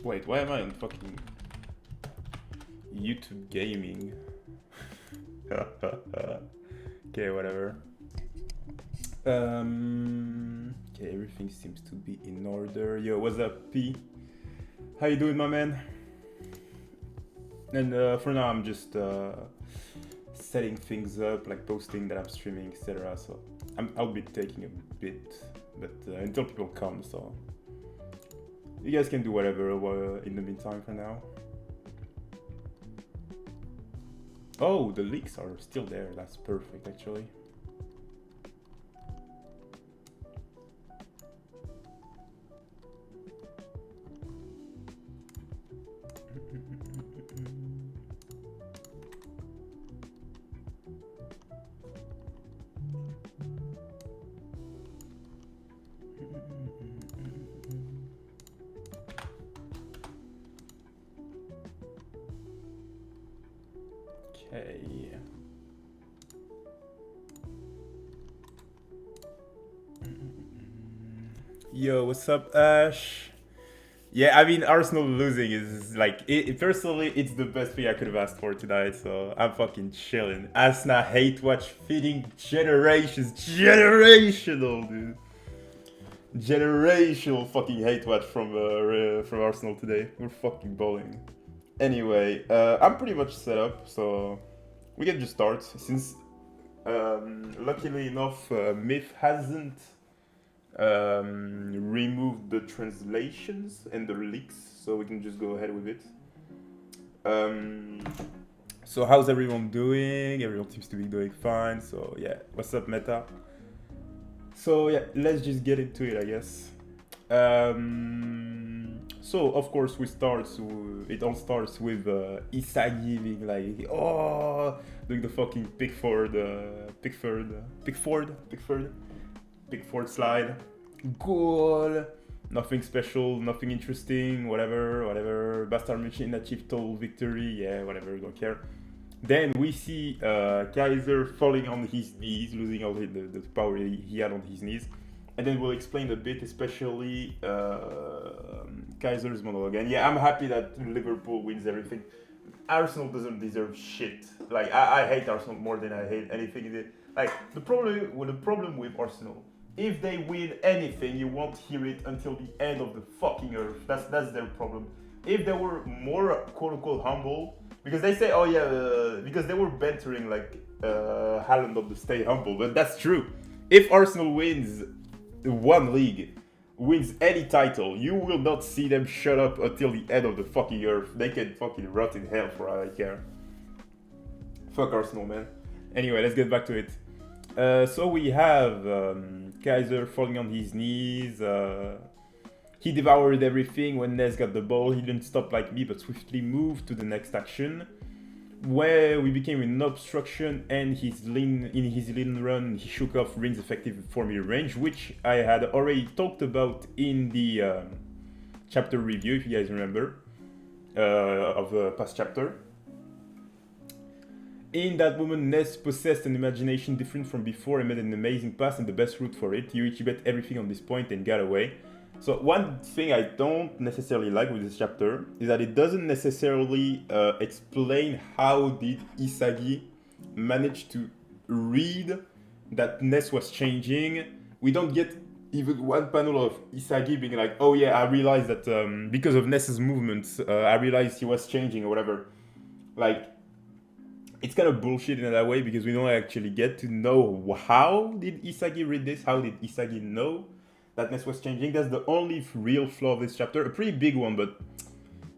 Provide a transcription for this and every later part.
Wait, why am I on fucking YouTube gaming? Okay, whatever. Okay, everything seems to be in order. Yo, what's up, P? How you doing, my man? And for now, I'm just setting things up, like posting that I'm streaming, etc. So I'll be taking a bit, but until people come, so you guys can do whatever in the meantime for now. Oh, the leaks are still there. That's perfect, actually. Okay. Yo, what's up, Ash? Yeah, I mean, Arsenal losing is like, personally, it's the best thing I could have asked for tonight, so I'm fucking chilling. Arsenal hate watch feeding generations. Generational, dude. Generational fucking hate watch from Arsenal today. We're fucking bowling. Anyway, I'm pretty much set up, so we can just start. Since, luckily enough, Myth hasn't removed the translations and the leaks, so we can just go ahead with it. So how's everyone doing? Everyone seems to be doing fine, so yeah. What's up, Meta? So yeah, let's just get into it, I guess. So of course it all starts with Isagi being like, oh, doing the fucking Pickford slide, goal, nothing special, nothing interesting, whatever. Bastard Machine achieved total victory, yeah, whatever, don't care. Then we see Kaiser falling on his knees, losing all the power he had on his knees. And then we'll explain a bit, especially Kaiser's monologue. And yeah, I'm happy that Liverpool wins everything. Arsenal doesn't deserve shit. Like, I hate Arsenal more than I hate anything. Like, the problem with Arsenal, if they win anything, you won't hear it until the end of the fucking earth. That's their problem. If they were more quote-unquote humble, because they say, oh yeah, because they were bantering like Haaland of the stay humble, but that's true. If Arsenal wins one league, wins any title, you will not see them shut up until the end of the fucking earth. They can fucking rot in hell for all I care. Fuck Arsenal, man. Anyway, let's get back to it. So we have Kaiser falling on his knees. He devoured everything. When Ness got the ball, he didn't stop like me, but swiftly moved to the next action, where we became an obstruction, and in his lean run, he shook off Rin's effective 4-meter range, which I had already talked about in the chapter review, if you guys remember, of the past chapter. In that moment, Ness possessed an imagination different from before and made an amazing pass and the best route for it. Yuichi bet everything on this point and got away. So one thing I don't necessarily like with this chapter is that it doesn't necessarily explain how did Isagi manage to read that Ness was changing. We don't get even one panel of Isagi being like, oh yeah, I realized that because of Ness's movements, I realized he was changing or whatever. Like, it's kind of bullshit in that way because we don't actually get to know how did Isagi read this, how did Isagi know that Ness was changing. That's the only real flaw of this chapter. A pretty big one, but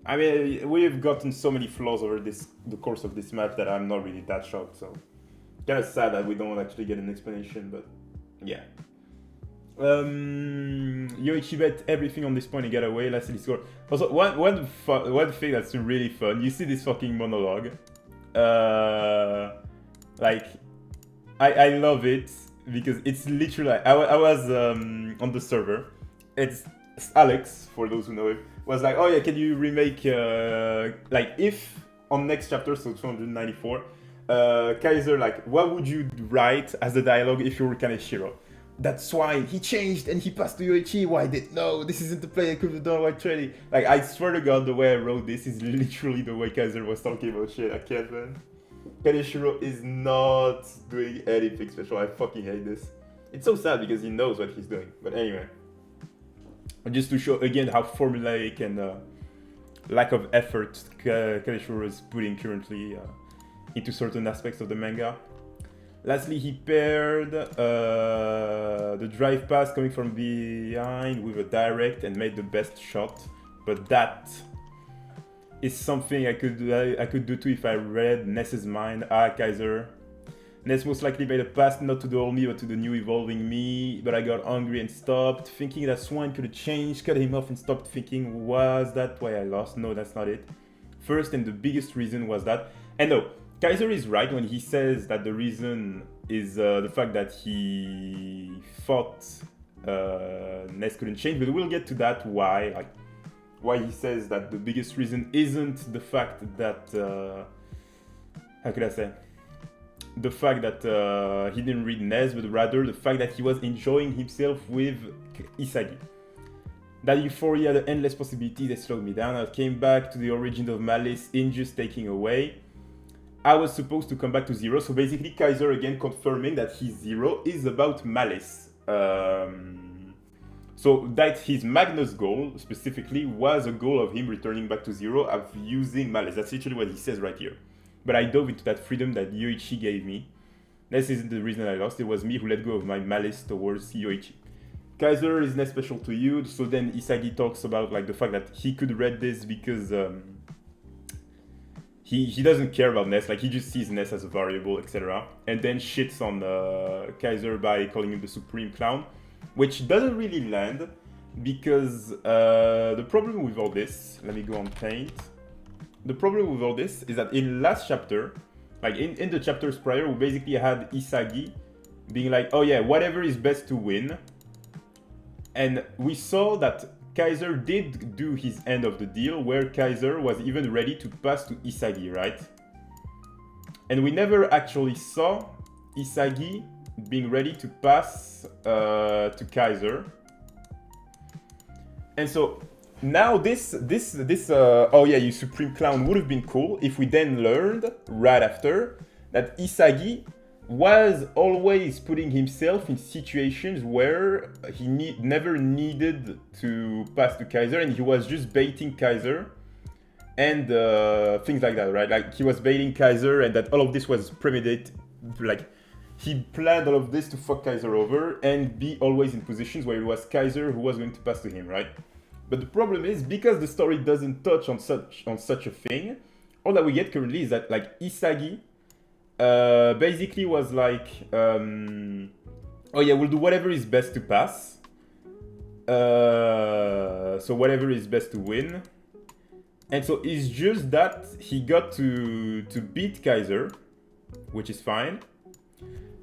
I mean, we've gotten so many flaws over the course of this match that I'm not really that shocked. So, kind of sad that we don't actually get an explanation, but yeah. Yoichi bet everything on this point and get away. Last city score. Also, one thing that's really fun. You see this fucking monologue. Like, I love it. Because it's literally, I was on the server. It's Alex, for those who know him, was like, oh yeah, can you remake, like, if on next chapter, so 294, Kaiser, like, what would you write as the dialogue if you were Kaneshiro? that swine, he changed and he passed to Yoichi. Why did no? This isn't the play I could have done while trading. Like, I swear to God, the way I wrote this is literally the way Kaiser was talking about shit. I can't, man. Kaneshiro is not doing anything special. I fucking hate this. It's so sad because he knows what he's doing. But anyway, just to show again how formulaic and lack of effort Kaneshiro is putting currently into certain aspects of the manga. Lastly, he paired the drive pass coming from behind with a direct and made the best shot. But that is something I could do too if I read Ness's mind. Kaiser. Ness most likely made a pass not to the old me but to the new evolving me, but I got angry and stopped, thinking that Swan could have changed, cut him off and stopped thinking, was that why I lost? No, that's not it. First and the biggest reason was that, and no, Kaiser is right when he says that the reason is the fact that he thought Ness couldn't change, but we'll get to that why he says that the biggest reason isn't the fact that, how could I say? The fact that he didn't read Ness, but rather the fact that he was enjoying himself with Isagi. That euphoria, the endless possibilities, they slowed me down. I came back to the origin of malice in just taking away. I was supposed to come back to zero, so basically Kaiser again confirming that his zero is about malice. So that his Magnus goal specifically was a goal of him returning back to zero of using malice. That's literally what he says right here. But I dove into that freedom that Yoichi gave me. This isn't the reason I lost, it was me who let go of my malice towards Yoichi. Kaiser is not special to you, so then Isagi talks about like the fact that he could read this because he doesn't care about Ness, like he just sees Ness as a variable, etc. And then shits on Kaiser by calling him the Supreme Clown, which doesn't really land because the problem with all this, let me go on Paint. The problem with all this is that in last chapter, like in the chapters prior, we basically had Isagi being like, oh yeah, whatever is best to win. And we saw that Kaiser did do his end of the deal, where Kaiser was even ready to pass to Isagi, right? And we never actually saw Isagi being ready to pass to Kaiser. And so now this oh yeah, you Supreme Clown would have been cool if we then learned right after that Isagi was always putting himself in situations where he never needed to pass to Kaiser, and he was just baiting Kaiser and things like that, right? Like he was baiting Kaiser, and that all of this was premeditated, like he planned all of this to fuck Kaiser over and be always in positions where it was Kaiser who was going to pass to him, right? But the problem is, because the story doesn't touch on such a thing, all that we get currently is that like Isagi basically was like, oh yeah, we'll do whatever is best to pass. So whatever is best to win. And so it's just that he got to beat Kaiser, which is fine.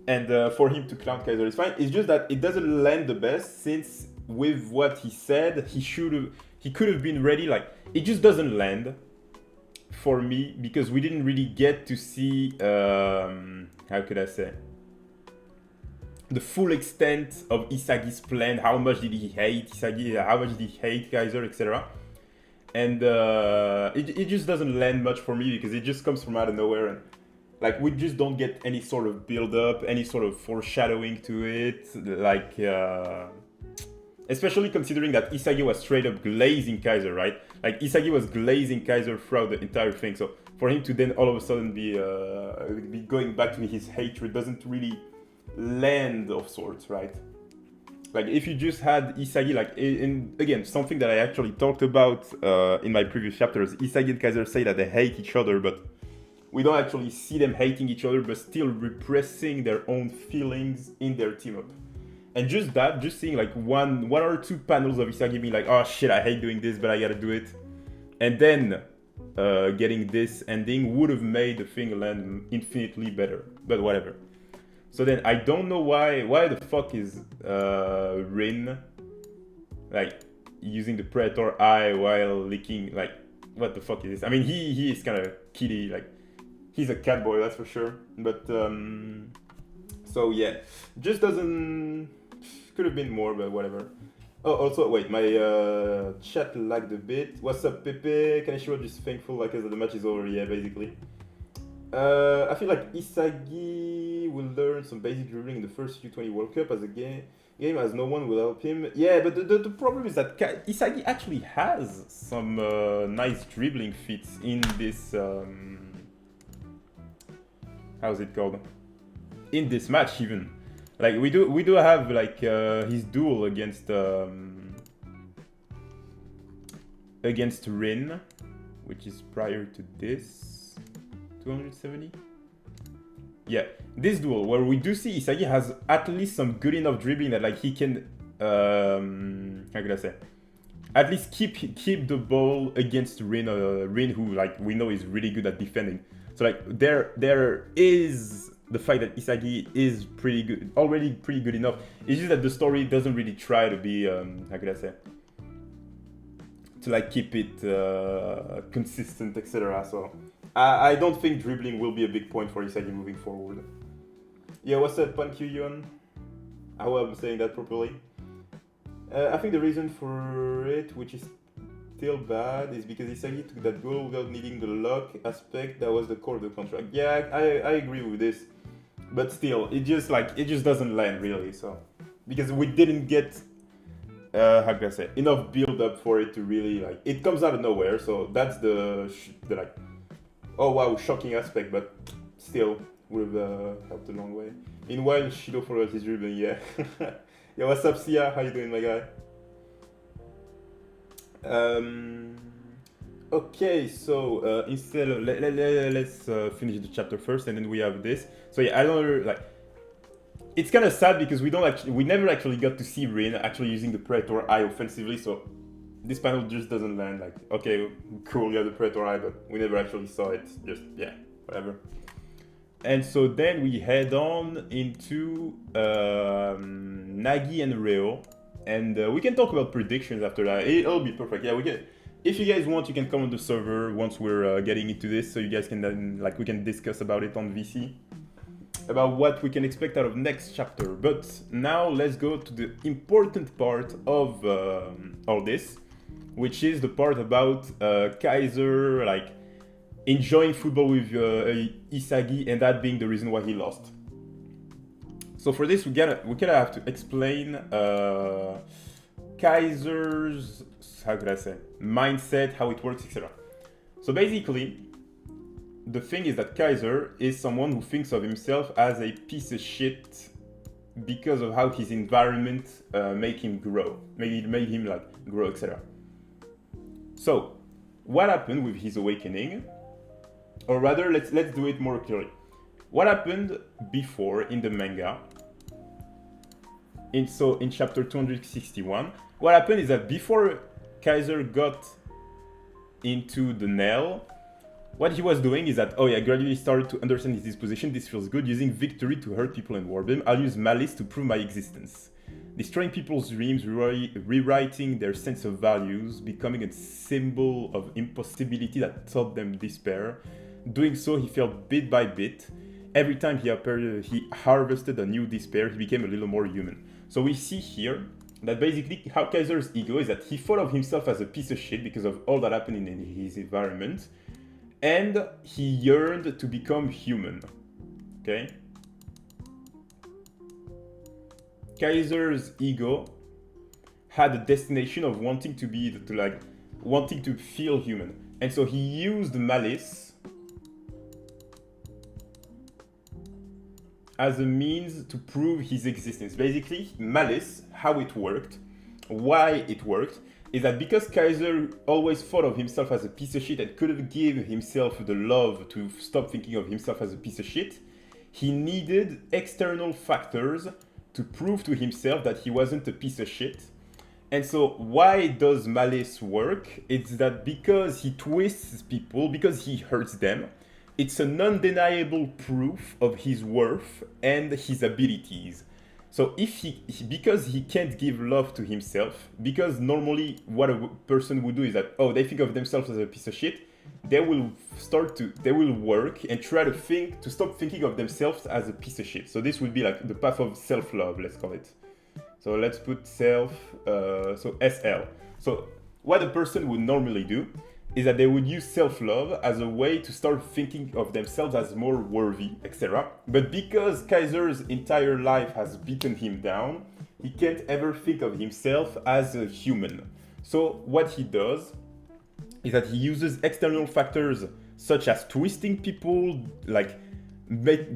And for him to clown Kaiser is fine. It's just that it doesn't land the best, since with what he said, he could have been ready. Like, it just doesn't land for me, because we didn't really get to see, how could I say, the full extent of Isagi's plan. How much did he hate Isagi, how much did he hate Kaiser, etc. And it just doesn't land much for me, because it just comes from out of nowhere, and like we just don't get any sort of build up, any sort of foreshadowing to it, like especially considering that Isagi was straight up glazing Kaiser, right? Like Isagi was glazing Kaiser throughout the entire thing, so for him to then all of a sudden be going back to his hatred doesn't really land of sorts, right? Like if you just had Isagi, like in again, something that I actually talked about in my previous chapters, Isagi and Kaiser say that they hate each other, but we don't actually see them hating each other, but still repressing their own feelings in their team up. And just that, just seeing like one or two panels of Isagi being like, oh shit, I hate doing this, but I gotta do it. And then getting this ending would have made the thing land infinitely better, but whatever. So then I don't know why the fuck is Rin like using the Predator Eye while licking, like what the fuck is this? I mean he is kind of kitty, like he's a cat boy, that's for sure. But so yeah, just doesn't could have been more, but whatever. Oh, also, wait, my chat lagged a bit. What's up, Pepe? Can I show just thankful like as the match is over? Yeah, basically. I feel like Isagi will learn some basic dribbling in the first U20 World Cup as a game as no one will help him. Yeah, but the problem is that Isagi actually has some nice dribbling feats in this... how's it called? In this match even. Like we do have like his duel against Rin, which is prior to this 270. Yeah, this duel where we do see Isagi has at least some good enough dribbling that like he can how could I say, at least keep the ball against Rin, who like we know is really good at defending. So like there is the fact that Isagi is already pretty good enough. It's just that the story doesn't really try to be how could I say, to like keep it consistent, etc. So I don't think dribbling will be a big point for Isagi moving forward. Yeah, what's up, Pankyuyon? I hope I'm saying that properly. I think the reason for it, which is still bad, is because Isagi took that goal without needing the luck aspect that was the core of the contract. Yeah, I agree with this. But still, it just doesn't land really, so. Because we didn't get, how can I say, enough build up for it to really, like, it comes out of nowhere, so that's the like, oh wow, shocking aspect, but still, would have helped a long way. Meanwhile, Shido followed his dribbling, yeah. Yeah, what's up, Sia? How you doing, my guy? Okay, so instead of, let's finish the chapter first, and then we have this. So yeah, I don't know, like, it's kind of sad because we never actually got to see Rin actually using the Predator Eye offensively. So this panel just doesn't land. Like, okay, cool, you have the Predator Eye, but we never actually saw it. Just yeah, whatever. And so then we head on into Nagi and Reo, and we can talk about predictions after that. It'll be perfect. Yeah, we can. If you guys want, you can come on the server once we're getting into this, so you guys can then, like, we can discuss about it on VC, about what we can expect out of next chapter. But now let's go to the important part of all this, which is the part about Kaiser, like, enjoying football with Isagi, and that being the reason why he lost. So for this, we kind of have to explain Kaiser's, how could I say, mindset, how it works, etc. So basically, the thing is that Kaiser is someone who thinks of himself as a piece of shit because of how his environment made him grow, made him like grow, etc. So what happened with his awakening, or rather, let's do it more clearly. What happened before in the manga? In chapter 261, what happened is that before Kaiser got into the nail, what he was doing is that, oh yeah, gradually started to understand his disposition. This feels good. Using victory to hurt people and warp them. I'll use malice to prove my existence. Destroying people's dreams, rewriting their sense of values, becoming a symbol of impossibility that taught them despair. Doing so, he felt bit by bit. Every time he harvested a new despair, he became a little more human. So we see here that basically how Kaiser's ego is that he thought of himself as a piece of shit because of all that happened in his environment, and he yearned to become human. Okay? Kaiser's ego had a destination of wanting to feel human, and so he used malice as a means to prove his existence. Basically, malice, how it worked, why it worked, is that because Kaiser always thought of himself as a piece of shit and couldn't give himself the love to stop thinking of himself as a piece of shit, he needed external factors to prove to himself that he wasn't a piece of shit. And so why does malice work? It's that because he twists people, because he hurts them, it's an undeniable proof of his worth and his abilities. So because he can't give love to himself, because normally what a person would do is that, oh, they think of themselves as a piece of shit, they will work and try to stop thinking of themselves as a piece of shit. So this would be like the path of self-love, let's call it. So let's put self, so SL. So what a person would normally do is that they would use self-love as a way to start thinking of themselves as more worthy, etc. But because Kaiser's entire life has beaten him down, he can't ever think of himself as a human. So what he does is that he uses external factors such as twisting people, like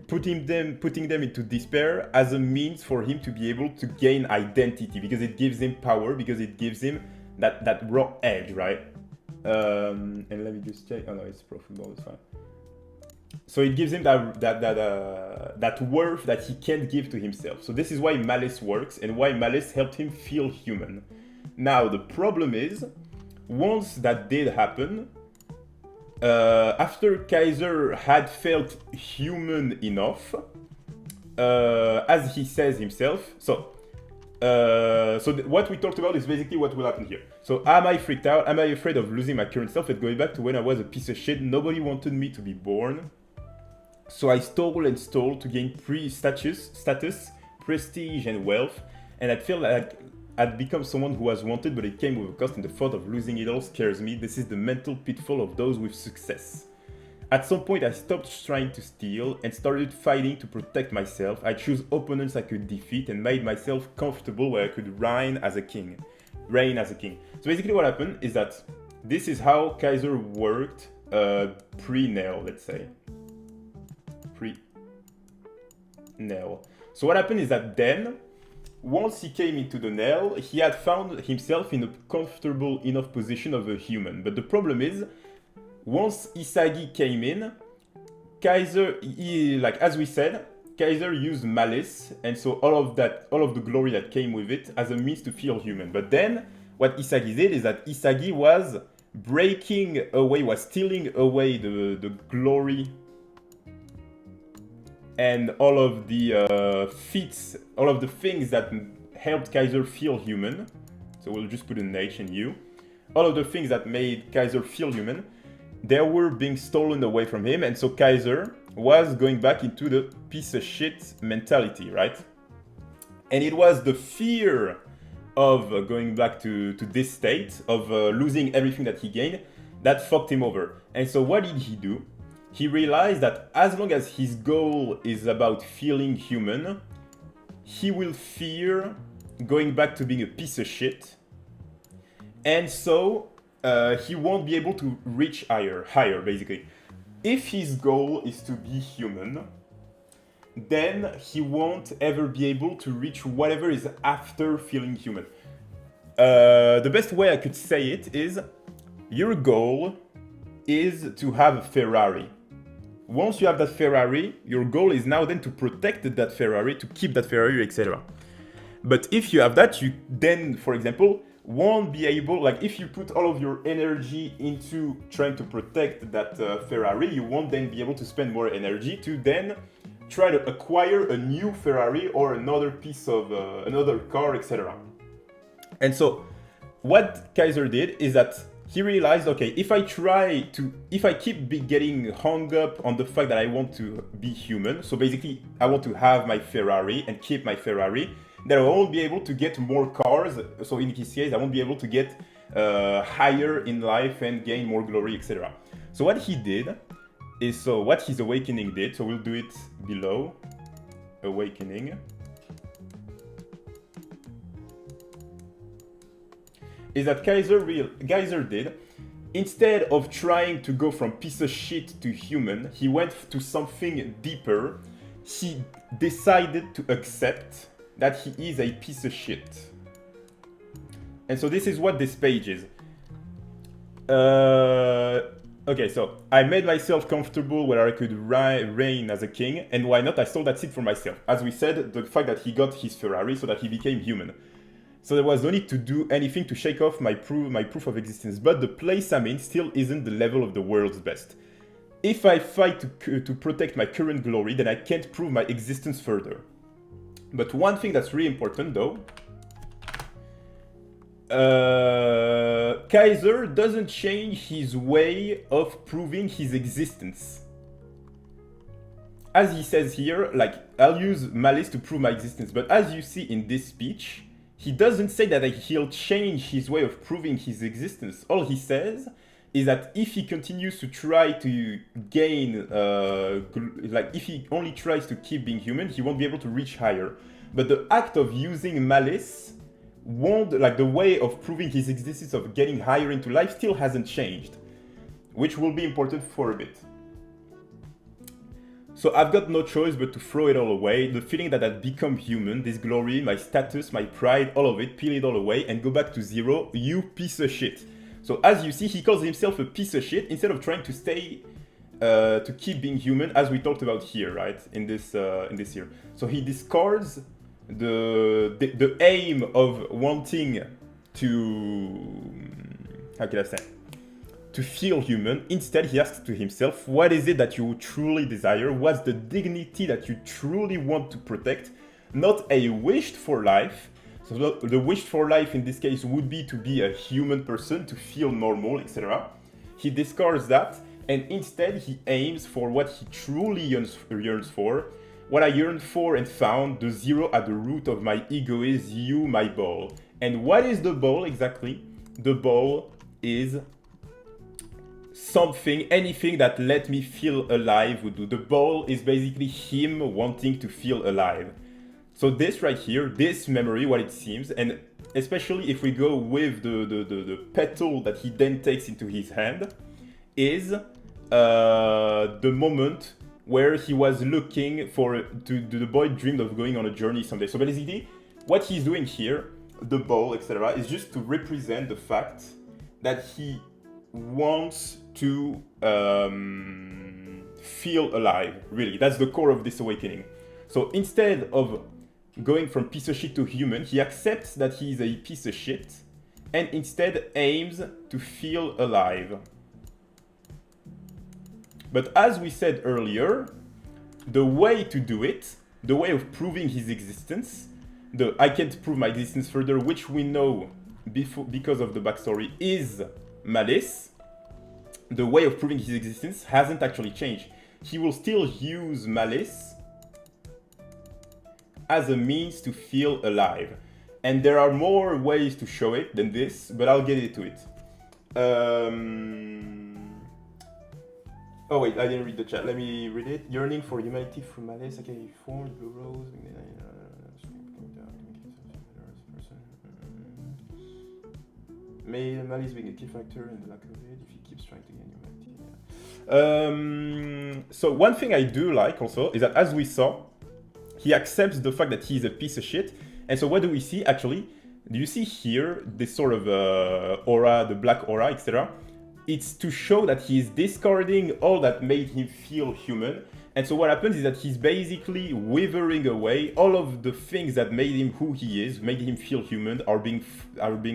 putting them into despair as a means for him to be able to gain identity, because it gives him power, because it gives him that raw edge, right? And let me just check. Oh no, it's pro football. It's fine. So it gives him that worth that he can't give to himself. So this is why malice works and why malice helped him feel human. Now the problem is, once that did happen, after Kaiser had felt human enough, as he says himself, what we talked about is basically what will happen here. So am I freaked out? Am I afraid of losing my current self and going back to when I was a piece of shit? Nobody wanted me to be born. So I stole and stole to gain status, prestige and wealth. And I feel like I'd become someone who was wanted, but it came with a cost, and the thought of losing it all scares me. This is the mental pitfall of those with success. At some point, I stopped trying to steal and started fighting to protect myself. I chose opponents I could defeat and made myself comfortable where I could reign as a king. So basically what happened is that this is how Kaiser worked pre-Nell, let's say. Pre-Nell. So what happened is that then, once he came into the Nell, he had found himself in a comfortable enough position of a human. But the problem is, once Isagi came in, Kaiser, like as we said, Kaiser used malice, and so all of the glory that came with it as a means to feel human. But then, what Isagi did is that Isagi was stealing away the glory and all of the feats, all of the things that helped Kaiser feel human. So we'll just put an H and U. All of the things that made Kaiser feel human, they were being stolen away from him, and so Kaiser was going back into the piece of shit mentality, right? And it was the fear of going back to this state, of losing everything that he gained, that fucked him over. And so what did he do? He realized that as long as his goal is about feeling human, he will fear going back to being a piece of shit. And so he won't be able to reach higher, basically. If his goal is to be human, then he won't ever be able to reach whatever is after feeling human. The best way I could say it is, your goal is to have a Ferrari. Once you have that Ferrari, your goal is now then to protect that Ferrari, to keep that Ferrari, etc. But if you have that, you then, for example, won't be able, like if you put all of your energy into trying to protect that Ferrari, you won't then be able to spend more energy to then try to acquire a new Ferrari or another piece of, another car, etc. And so what Kaiser did is that he realized, okay, if I keep getting hung up on the fact that I want to be human, so basically I want to have my Ferrari and keep my Ferrari, then I won't be able to get more cars. So in his case, I won't be able to get higher in life and gain more glory, etc. So what he did is, so what his awakening did, so we'll do it below, awakening, is that Kaiser did, instead of trying to go from piece of shit to human, he went to something deeper. He decided to accept that he is a piece of shit. And so this is what this page is. Okay, so I made myself comfortable where I could reign as a king, and why not? I stole that seat for myself. As we said, the fact that he got his Ferrari so that he became human. So there was no need to do anything to shake off my proof of existence, but the place I'm in still isn't the level of the world's best. If I fight to protect my current glory, then I can't prove my existence further. But one thing that's really important though, Kaiser doesn't change his way of proving his existence. As he says here, like, I'll use malice to prove my existence, but as you see in this speech, he doesn't say that he'll change his way of proving his existence. All he says is that if he continues to try to gain, like if he only tries to keep being human, he won't be able to reach higher. But the act of using malice won't, like the way of proving his existence, of getting higher into life, still hasn't changed, which will be important for a bit. So I've got no choice but to throw it all away, the feeling that I've become human, this glory, my status, my pride, all of it, peel it all away and go back to zero, you piece of shit. So as you see, he calls himself a piece of shit instead of trying to stay, to keep being human, as we talked about here, right, in this here. So he discards the aim of wanting to, how can I say, to feel human. Instead, he asks to himself, what is it that you truly desire? What's the dignity that you truly want to protect? Not a wished for life. So the wished for life in this case would be to be a human person, to feel normal, etc. He discards that, and instead he aims for what he truly yearns for. What I yearned for and found, the zero at the root of my ego is you, my ball. And what is the ball exactly? The ball is something, anything that let me feel alive would do. The ball is basically him wanting to feel alive. So this right here, this memory, what it seems, and especially if we go with the petal that he then takes into his hand, is the moment where he was looking for, the boy dreamed of going on a journey someday. So basically, what he's doing here, the ball, etc., is just to represent the fact that he wants to feel alive, really. That's the core of this awakening. So instead of going from piece of shit to human, he accepts that he is a piece of shit and instead aims to feel alive. But as we said earlier, the way to do it, the way of proving his existence, the I can't prove my existence further, which we know because of the backstory, is malice. The way of proving his existence hasn't actually changed. He will still use malice as a means to feel alive. And there are more ways to show it than this, but I'll get into it. Oh wait, I didn't read the chat. Let me read it. Yearning for humanity through malice. Okay, formed blue rose. May malice being a key factor in the lack of it if he keeps trying to gain humanity. So one thing I do like also is that, as we saw, he accepts the fact that he's a piece of shit. And so what do we see actually? Do you see here this sort of aura, the black aura, etc.? It's to show that he's discarding all that made him feel human. And so what happens is that he's basically withering away all of the things that made him who he is, made him feel human, are being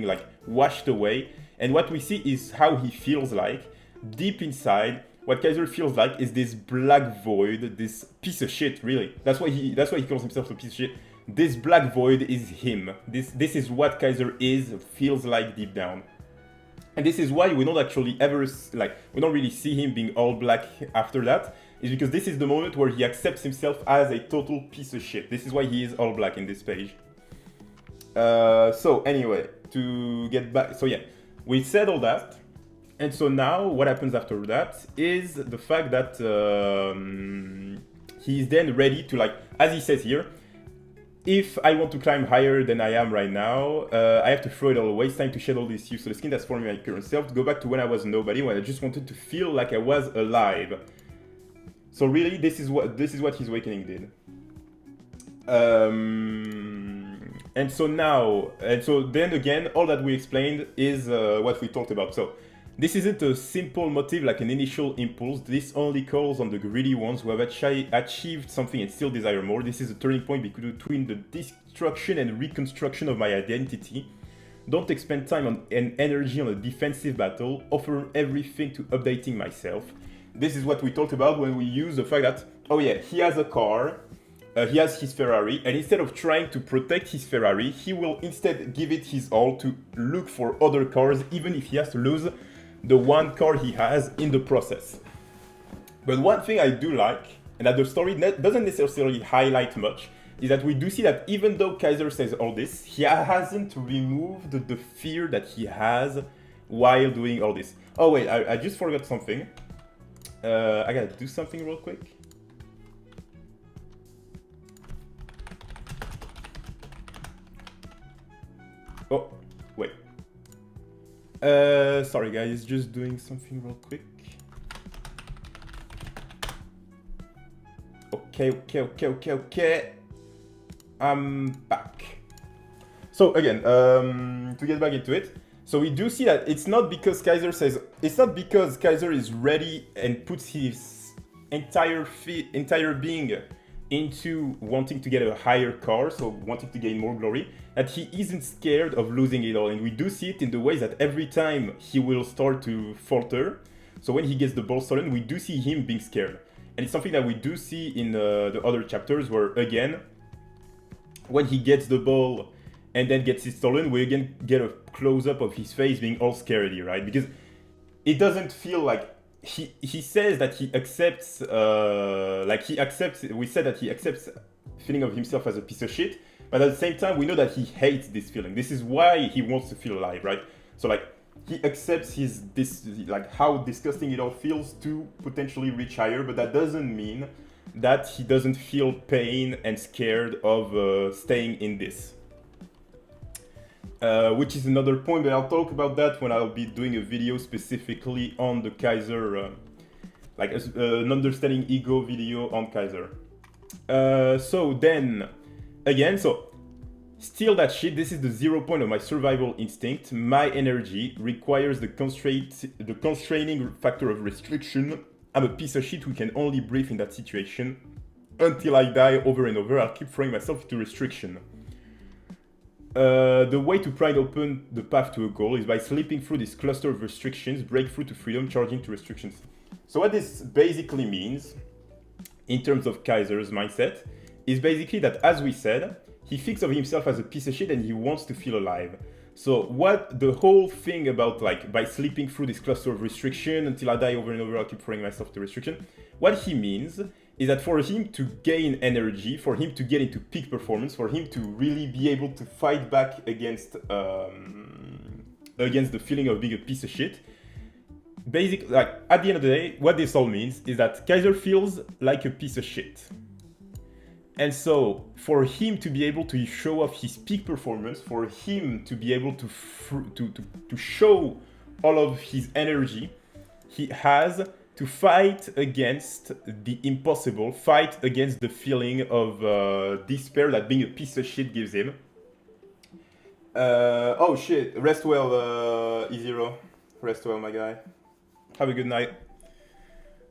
like washed away. And what we see is how he feels like. Deep inside, what Kaiser feels like is this black void, this piece of shit, really. That's why he calls himself a piece of shit. This black void is him. This is what Kaiser feels like deep down. And this is why we don't actually ever, we don't really see him being all black after that, is because this is the moment where he accepts himself as a total piece of shit. This is why he is all black in this page. So anyway, to get back, so yeah, we said all that. And so now what happens after that is the fact that he's then ready to, like, as he says here, if I want to climb higher than I am right now, I have to throw it all away. It's time to shed all this useless skin that's forming my current self, to go back to when I was nobody, when I just wanted to feel like I was alive. So really, this is what his awakening did. And so then again, all that we explained is what we talked about. So this isn't a simple motive like an initial impulse. This only calls on the greedy ones who have achieved something and still desire more. This is a turning point between the destruction and reconstruction of my identity. Don't expend time and energy on a defensive battle. Offer everything to updating myself. This is what we talked about when we use the fact that, oh yeah, he has a car, he has his Ferrari, and instead of trying to protect his Ferrari, he will instead give it his all to look for other cars, even if he has to lose the one car he has in the process. But one thing I do like, and that the story doesn't necessarily highlight much, is that we do see that even though Kaiser says all this, he hasn't removed the fear that he has while doing all this. Oh wait, I just forgot something. I gotta do something real quick. Oh, wait. Sorry guys, just doing something real quick. Okay. I'm back. So again, to get back into it, so we do see that it's not because Kaiser is ready and puts his entire being into wanting to get a higher car, so wanting to gain more glory, that he isn't scared of losing it all. And we do see it in the ways that every time he will start to falter, so when he gets the ball stolen, we do see him being scared. And it's something that we do see in the other chapters where, again, when he gets the ball and then gets it stolen, we again get a close-up of his face being all scaredy, right? Because it doesn't feel like he says that he accepts, we said that he accepts feeling of himself as a piece of shit, but at the same time, we know that he hates this feeling. This is why he wants to feel alive, right? So like, he accepts how disgusting it all feels to potentially reach higher, but that doesn't mean that he doesn't feel pain and scared of staying in this. Which is another point, but I'll talk about that when I'll be doing a video specifically on the Kaiser, an understanding ego video on Kaiser. So then, again, steal that shit. This is the 0 point of my survival instinct. My energy requires the constraining factor of restriction. I'm a piece of shit who can only breathe in that situation. Until I die over and over, I'll keep throwing myself into restriction. The way to pry open the path to a goal is by slipping through this cluster of restrictions, break through to freedom, charging to restrictions. So what this basically means, in terms of Kaiser's mindset, is basically that, as we said, he thinks of himself as a piece of shit and he wants to feel alive. So what the whole thing about, like, by slipping through this cluster of restriction until I die over and over, I'll keep throwing myself to restriction. What he means is that for him to gain energy, for him to get into peak performance, for him to really be able to fight back against the feeling of being a piece of shit, basically, like, at the end of the day, what this all means is that Kaiser feels like a piece of shit. And so, for him to be able to show off his peak performance, for him to be able to show all of his energy, he has to fight against the impossible, fight against the feeling of despair that being a piece of shit gives him. Oh shit, rest well, E0. Rest well, my guy. Have a good night.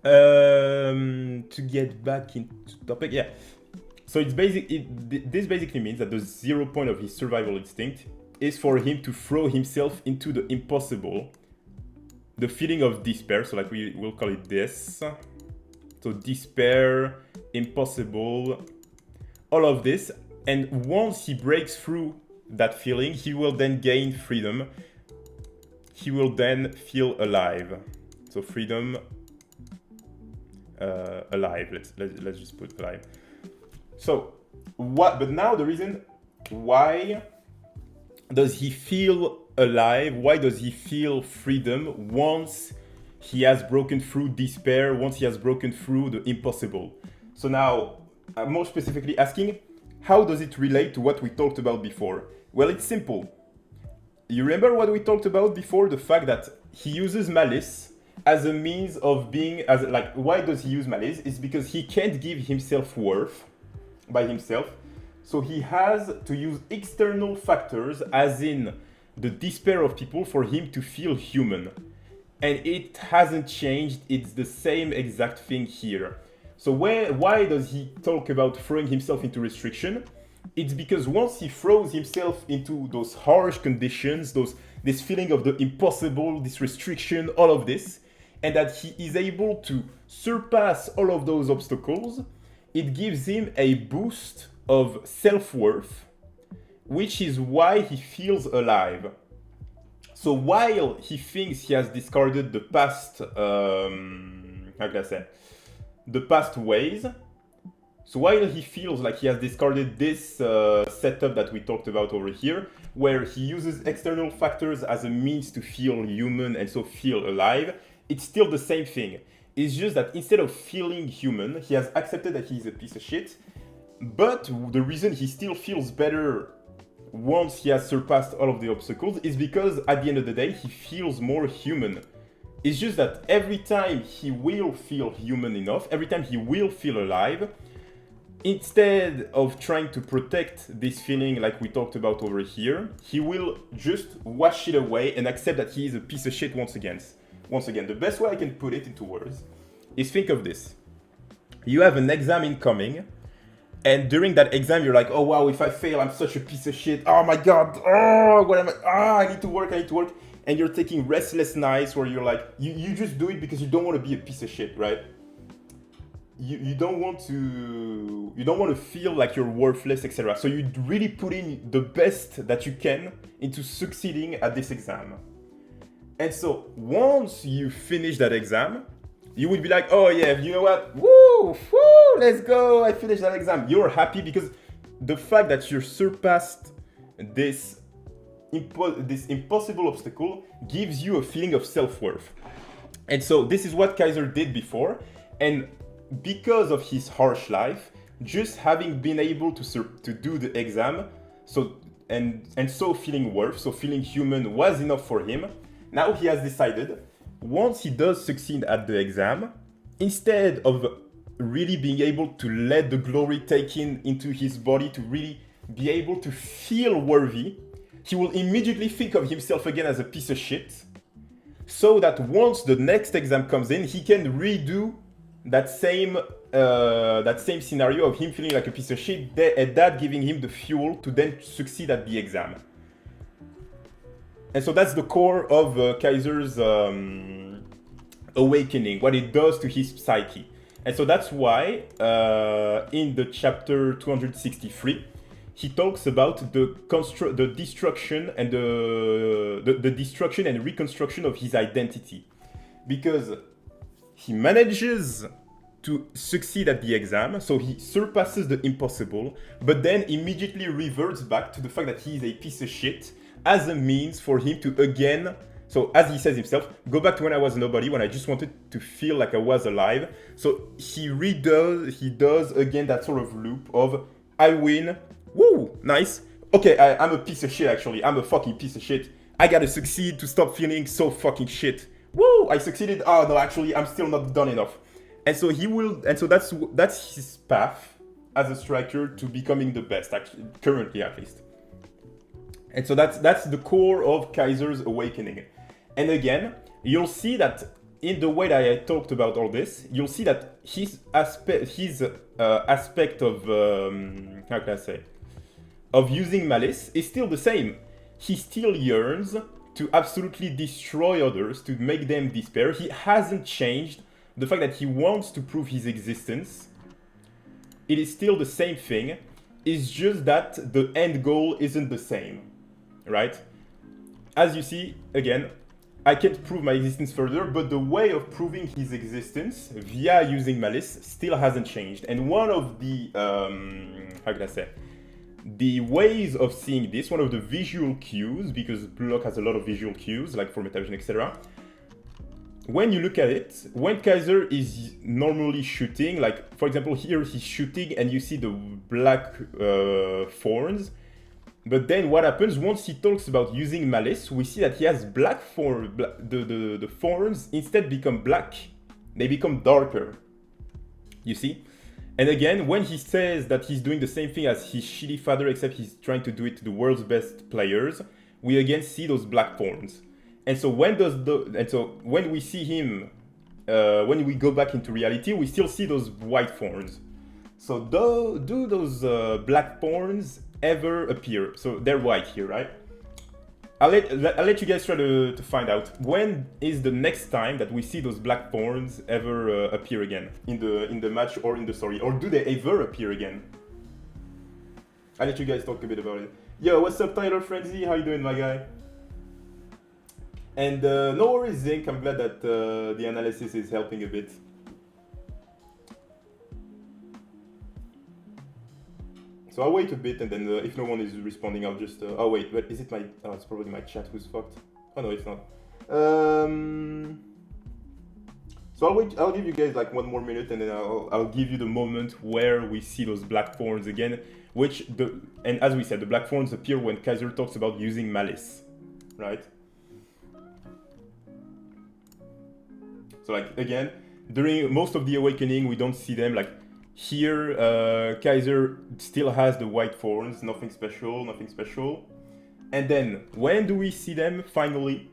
To get back into topic, yeah. So this basically means that the 0 point of his survival instinct is for him to throw himself into the impossible, the feeling of despair, so like we will call it this. So despair, impossible, all of this. And once he breaks through that feeling, he will then gain freedom. He will then feel alive. So freedom, alive. Let's just put alive. So what? But now the reason why does he feel alive? Why does he feel freedom once he has broken through despair? Once he has broken through the impossible? So now, I'm more specifically asking, how does it relate to what we talked about before? Well, it's simple. You remember what we talked about before? The fact that he uses malice as a means of being, why does he use malice? It's because he can't give himself worth by himself. So he has to use external factors, as in the despair of people, for him to feel human. And it hasn't changed. It's the same exact thing here. So why does he talk about throwing himself into restriction? It's because once he throws himself into those harsh conditions, this feeling of the impossible, this restriction, all of this, and that he is able to surpass all of those obstacles, it gives him a boost of self-worth, which is why he feels alive. So while he thinks he has discarded the past, the past ways, So while he feels like he has discarded this setup that we talked about over here, where he uses external factors as a means to feel human and so feel alive, it's still the same thing. It's just that instead of feeling human, he has accepted that he's a piece of shit, but the reason he still feels better once he has surpassed all of the obstacles is because at the end of the day, he feels more human. It's just that every time he will feel human enough, every time he will feel alive, instead of trying to protect this feeling like we talked about over here, he will just wash it away and accept that he is a piece of shit once again. Once again, the best way I can put it into words is think of this. You have an exam incoming, and during that exam you're like, oh wow, if I fail, I'm such a piece of shit. Oh my god, oh, what am I? I need to work. And you're taking restless nights where you're like, you just do it because you don't want to be a piece of shit, right? You don't want to feel like you're worthless, etc. So you really put in the best that you can into succeeding at this exam. And so once you finish that exam, you would be like, oh yeah, you know what? Woo, let's go, I finished that exam. You're happy because the fact that you surpassed this impossible obstacle gives you a feeling of self-worth. And so this is what Kaiser did before. And because of his harsh life, just having been able to do the exam, so feeling worth, so feeling human was enough for him. Now he has decided, once he does succeed at the exam, instead of really being able to let the glory take into his body, to really be able to feel worthy, he will immediately think of himself again as a piece of shit, so that once the next exam comes in, he can redo that same scenario of him feeling like a piece of shit, and that giving him the fuel to then succeed at the exam. And so that's the core of Kaiser's awakening, what it does to his psyche. And so that's why in the chapter 263, he talks about the destruction and the destruction and reconstruction of his identity, because he manages to succeed at the exam, so he surpasses the impossible, but then immediately reverts back to the fact that he is a piece of shit as a means for him to again, so as he says himself, go back to when I was nobody, when I just wanted to feel like I was alive. So he does again that sort of loop of, I win, woo, nice, okay, I'm a piece of shit actually, I'm a fucking piece of shit, I gotta succeed to stop feeling so fucking shit, woo, I succeeded, oh no, actually, I'm still not done enough. And so that's his path as a striker to becoming the best, actually, currently at least. And so that's the core of Kaiser's awakening. And again, you'll see that in the way that I talked about all this, you'll see that his aspect of how can I say, of using malice is still the same. He still yearns to absolutely destroy others, to make them despair. He hasn't changed. The fact that he wants to prove his existence, it is still the same thing. It's just that the end goal isn't the same, right? As you see, again, I can't prove my existence further, but the way of proving his existence via using malice still hasn't changed. And one of the, how can I say, the ways of seeing this, one of the visual cues, because BLLK has a lot of visual cues, like for metavision, etc. When you look at it, when Kaiser is normally shooting, like for example here he's shooting and you see the black thorns, but then what happens once he talks about using malice, we see that he has black the thorns instead become black, they become darker, you see? And again, when he says that he's doing the same thing as his shitty father, except he's trying to do it to the world's best players, we again see those black thorns. And so when we see him, when we go back into reality, we still see those white thorns. So do those black thorns ever appear? So they're white here, right? I'll let you guys try to find out. When is the next time that we see those black thorns ever appear again in the match or in the story? Or do they ever appear again? I'll let you guys talk a bit about it. Yo, what's up, Tyler Frenzy? How you doing, my guy? And no worries, Zinc. I'm glad that the analysis is helping a bit. So I'll wait a bit, and then if no one is responding, I'll just... oh wait, but is it my... Oh, it's probably my chat who's fucked. Oh no, it's not. So I'll give you guys like 1 more minute, and then I'll give you the moment where we see those black thorns again, and as we said, the black thorns appear when Kaiser talks about using malice, right? So like, again, during most of the awakening, we don't see them. Like here, Kaiser still has the white thorns, nothing special, nothing special. And then, when do we see them, finally?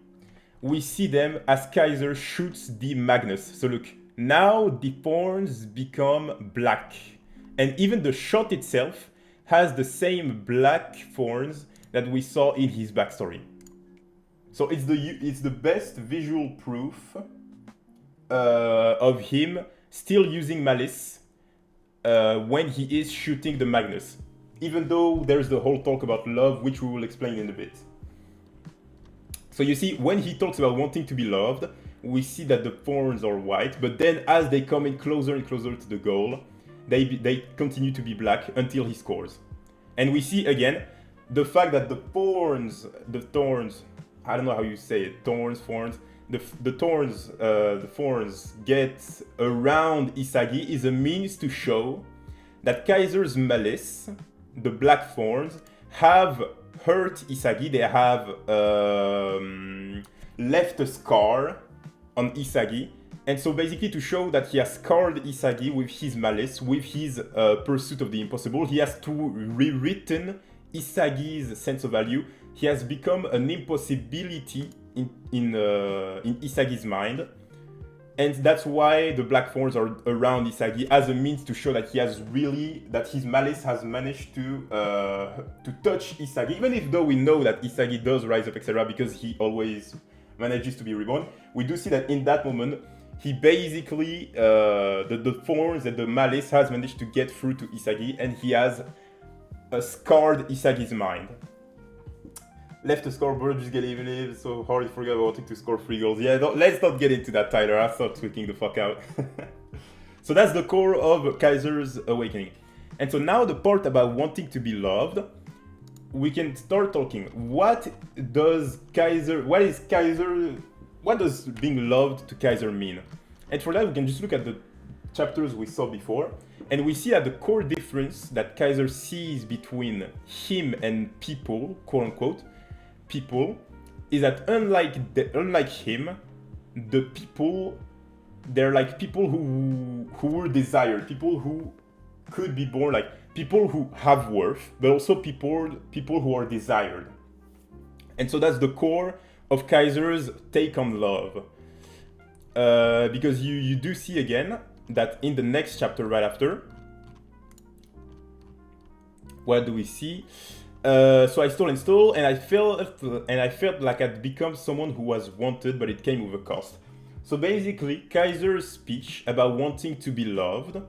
We see them as Kaiser shoots the Magnus. So look, now the thorns become black. And even the shot itself has the same black thorns that we saw in his backstory. So it's the best visual proof of him still using malice when he is shooting the Magnus. Even though there's the whole talk about love, which we will explain in a bit. So you see, when he talks about wanting to be loved, we see that the thorns are white, but then as they come in closer and closer to the goal, they continue to be black until he scores. And we see again, the fact that the thorns, I don't know how you say it, thorns, the thorns get around Isagi is a means to show that Kaiser's malice, the black thorns, have hurt Isagi. They have left a scar on Isagi, and so basically to show that he has scarred Isagi with his malice, with his pursuit of the impossible, he has to rewritten Isagi's sense of value. He has become an impossibility in Isagi's mind, and that's why the black thorns are around Isagi as a means to show that that his malice has managed to touch Isagi, even if though we know that Isagi does rise up, etc., because he always manages to be reborn. We do see that in that moment, he basically, the thorns and the malice has managed to get through to Isagi, and he has scarred Isagi's mind. Left a scoreboard, just get even if so hard to forget about wanting to score 3 goals. Yeah, let's not get into that, Tyler. I'll start tweaking the fuck out. So that's the core of Kaiser's awakening. And so now the part about wanting to be loved, we can start talking. What does being loved to Kaiser mean? And for that, we can just look at the chapters we saw before, and we see that the core difference that Kaiser sees between him and people, quote unquote, people, is that unlike him, the people, they're like people who were desired, people who could be born, like people who have worth, but also people who are desired. And so that's the core of Kaiser's take on love. Because you do see again that in the next chapter right after, what do we see? So I stole, and I felt like I'd become someone who was wanted, but it came with a cost. So basically, Kaiser's speech about wanting to be loved,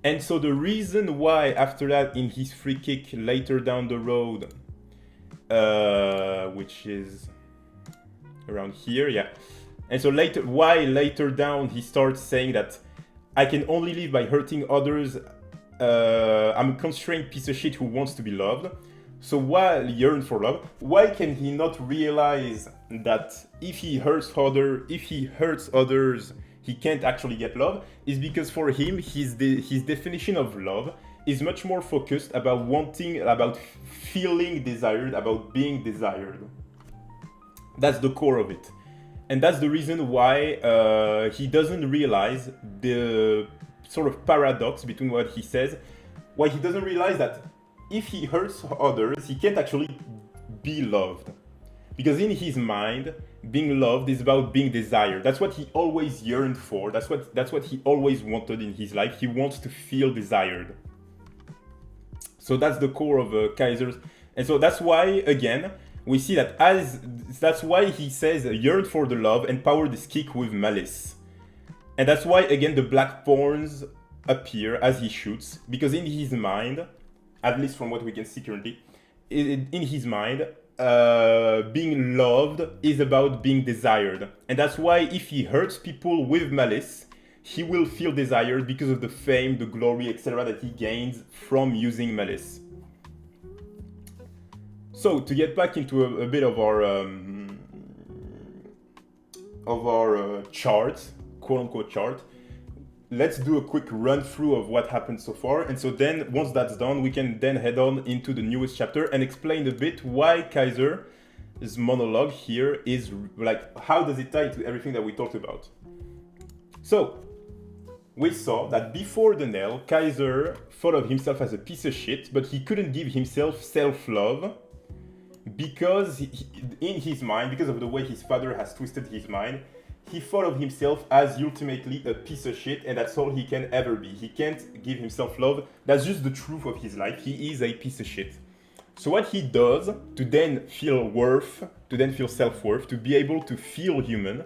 and so the reason why after that in his free kick later down the road, which is around here, yeah. And so later down he starts saying that I can only live by hurting others. I'm a constrained piece of shit who wants to be loved. So while he yearns for love, why can he not realize that if he hurts others, he can't actually get love? Is because for him, his definition of love is much more focused about about feeling desired, about being desired. That's the core of it. And that's the reason why he doesn't realize the sort of paradox between what he says, why he doesn't realize that if he hurts others, he can't actually be loved. Because in his mind, being loved is about being desired. That's what he always yearned for. That's what he always wanted in his life. He wants to feel desired. So that's the core of Kaiser's. And so that's why, again, we see that that's why he says yearn for the love and power this kick with malice. And that's why, again, the black thorns appear as he shoots, because in his mind, at least from what we can see currently, in his mind, being loved is about being desired. And that's why if he hurts people with malice, he will feel desired because of the fame, the glory, etc. that he gains from using malice. So to get back into a bit of our chart, quote unquote chart, let's do a quick run through of what happened so far. And so then once that's done, we can then head on into the newest chapter and explain a bit why Kaiser's monologue here is like, how does it tie to everything that we talked about. So we saw that before the nail, Kaiser thought of himself as a piece of shit, but he couldn't give himself self-love because in his mind, because of the way his father has twisted his mind, he thought of himself as ultimately a piece of shit, and that's all he can ever be. He can't give himself love. That's just the truth of his life. He is a piece of shit. So what he does to then feel worth, to then feel self-worth, to be able to feel human,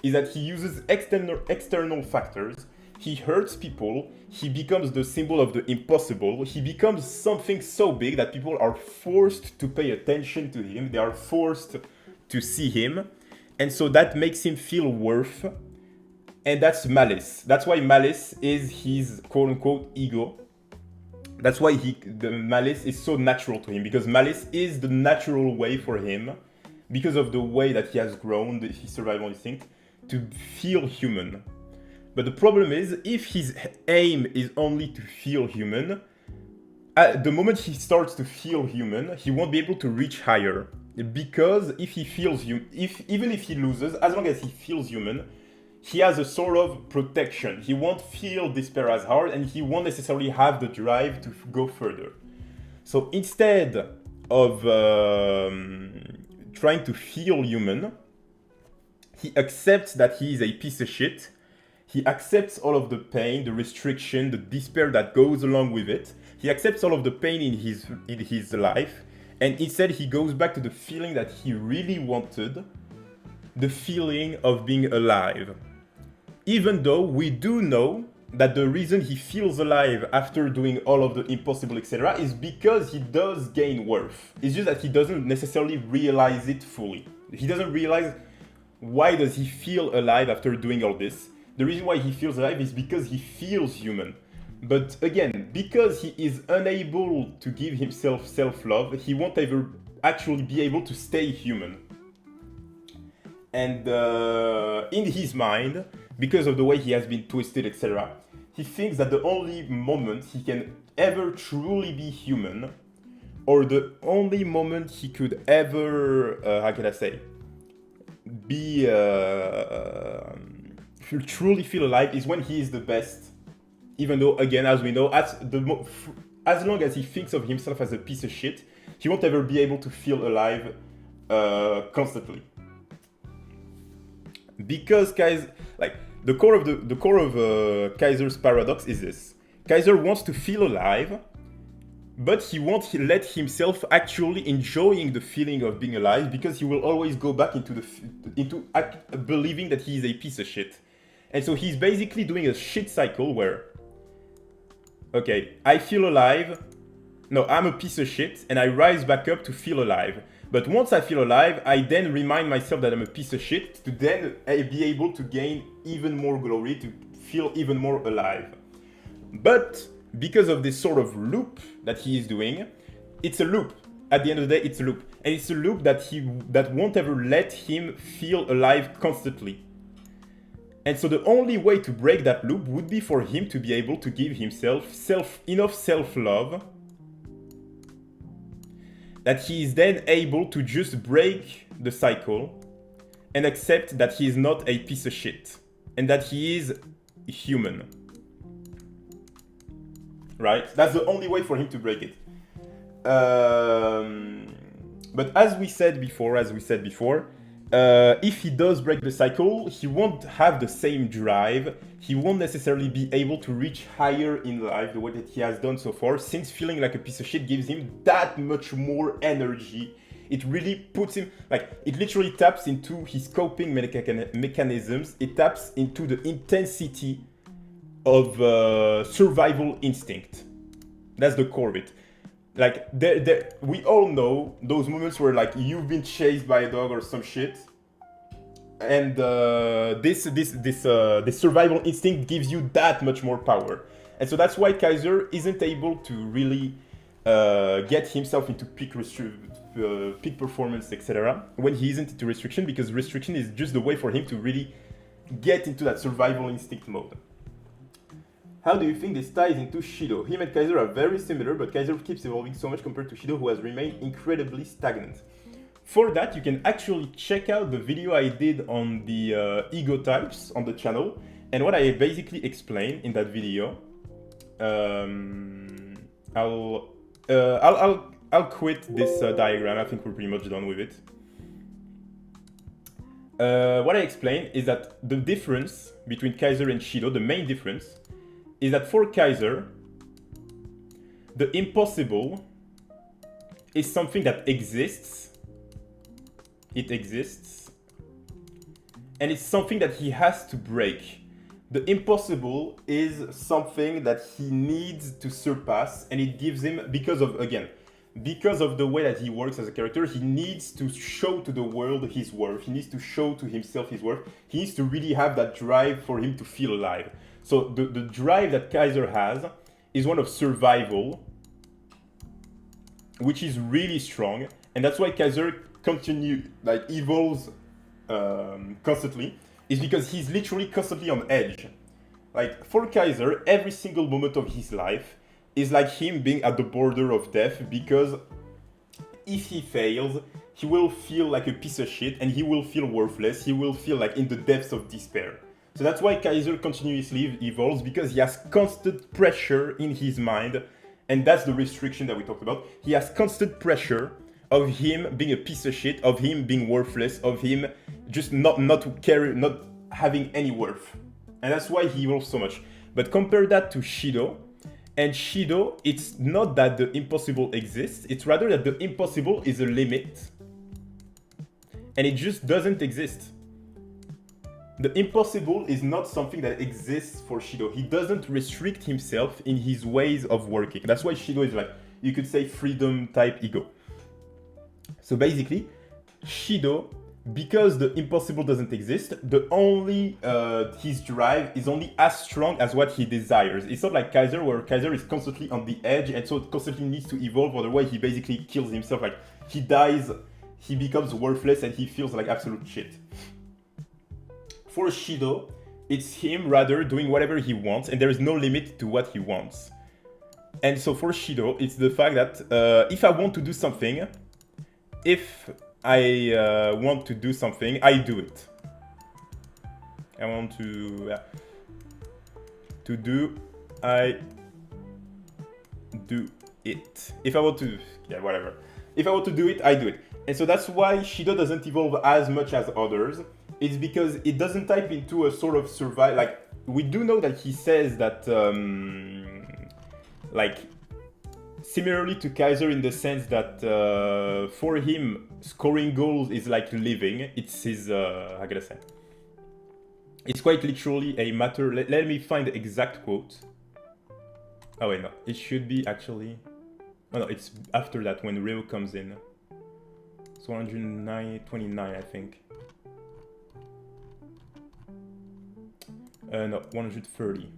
is that he uses external factors. He hurts people. He becomes the symbol of the impossible. He becomes something so big that people are forced to pay attention to him. They are forced to see him. And so that makes him feel worth. And that's malice. That's why malice is his quote-unquote ego. That's why the malice is so natural to him. Because malice is the natural way for him, because of the way that he has grown, his survival instinct, to feel human. But the problem is, if his aim is only to feel human, at the moment he starts to feel human, he won't be able to reach higher. Because if he feels even if he loses, as long as he feels human, he has a sort of protection. He won't feel despair as hard, and he won't necessarily have the drive to go further. So instead of trying to feel human, he accepts that he is a piece of shit. He accepts all of the pain, the restriction, the despair that goes along with it. He accepts all of the pain in his life, and instead he goes back to the feeling that he really wanted, the feeling of being alive. Even though we do know that the reason he feels alive after doing all of the impossible, etc., is because he does gain worth. It's just that he doesn't necessarily realize it fully. He doesn't realize why does he feel alive after doing all this. The reason why he feels alive is because he feels human. But again, because he is unable to give himself self-love, he won't ever actually be able to stay human. And in his mind, because of the way he has been twisted, etc., he thinks that the only moment he can ever truly be human, or the only moment he could ever, be truly feel alive is when he is the best. Even though, again, as we know, as long as he thinks of himself as a piece of shit, he won't ever be able to feel alive constantly. Because Kaiser, like the core of Kaiser's paradox is this: Kaiser wants to feel alive, but he won't let himself actually enjoying the feeling of being alive, because he will always go back into believing that he is a piece of shit. And so he's basically doing a shit cycle where, okay, I feel alive, no, I'm a piece of shit, and I rise back up to feel alive. But once I feel alive, I then remind myself that I'm a piece of shit to then be able to gain even more glory, to feel even more alive. But because of this sort of loop that he is doing, it's a loop. At the end of the day, it's a loop. And it's a loop that won't ever let him feel alive constantly. And so the only way to break that loop would be for him to be able to give himself enough self-love that he is then able to just break the cycle and accept that he is not a piece of shit and that he is human. Right? That's the only way for him to break it. But as we said before, if he does break the cycle, he won't have the same drive. He won't necessarily be able to reach higher in life the way that he has done so far, since feeling like a piece of shit gives him that much more energy. It really puts him, like, it literally taps into his coping mechanisms. It taps into the intensity of survival instinct. That's the core of it. Like, we all know those moments where, like, you've been chased by a dog or some shit, and this survival instinct gives you that much more power. And so that's why Kaiser isn't able to really get himself into peak peak performance, etc. when he isn't into restriction, because restriction is just the way for him to really get into that survival instinct mode. How do you think this ties into Shido? Him and Kaiser are very similar, but Kaiser keeps evolving so much compared to Shido, who has remained incredibly stagnant. For that, you can actually check out the video I did on the ego types on the channel, and what I basically explained in that video. I'll quit this diagram. I think we're pretty much done with it. What I explained is that the difference between Kaiser and Shido, the main difference, is that for Kaiser, the impossible is something that exists. It exists. And it's something that he has to break. The impossible is something that he needs to surpass, and it gives him, because of the way that he works as a character, he needs to show to the world his worth. He needs to show to himself his worth. He needs to really have that drive for him to feel alive. So the drive that Kaiser has is one of survival, which is really strong, and that's why Kaiser evolves constantly, is because he's literally constantly on edge. Like, for Kaiser, every single moment of his life is like him being at the border of death, because if he fails, he will feel like a piece of shit and he will feel worthless. He will feel like in the depths of despair. So that's why Kaiser continuously evolves, because he has constant pressure in his mind, and that's the restriction that we talked about. He has constant pressure of him being a piece of shit, of him being worthless, of him just not having any worth. And that's why he evolves so much. But compare that to Shido, and Shido, it's not that the impossible exists, it's rather that the impossible is a limit, and it just doesn't exist. The impossible is not something that exists for Shido. He doesn't restrict himself in his ways of working. That's why Shido is like, you could say, freedom type ego. So basically, Shido, because the impossible doesn't exist, the only his drive is only as strong as what he desires. It's not like Kaiser, where Kaiser is constantly on the edge and so constantly needs to evolve, otherwise he basically kills himself. Like, he dies, he becomes worthless, and he feels like absolute shit. For Shido, it's him rather doing whatever he wants, and there is no limit to what he wants. And so for Shido, it's the fact that if I want to do something, if I want to do something, I do it. I want to do, I do it. If I want to, whatever. If I want to do it, I do it. And so that's why Shido doesn't evolve as much as others. It's because it doesn't type into a sort of survival. Like, we do know that he says that, similarly to Kaiser, in the sense that for him, scoring goals is like living. It's his, how can I say? It's quite literally a matter. Let me find the exact quote. Oh wait, no, it should be actually. Oh no, it's after that when Ryo comes in. It's 129, I think. No, 130.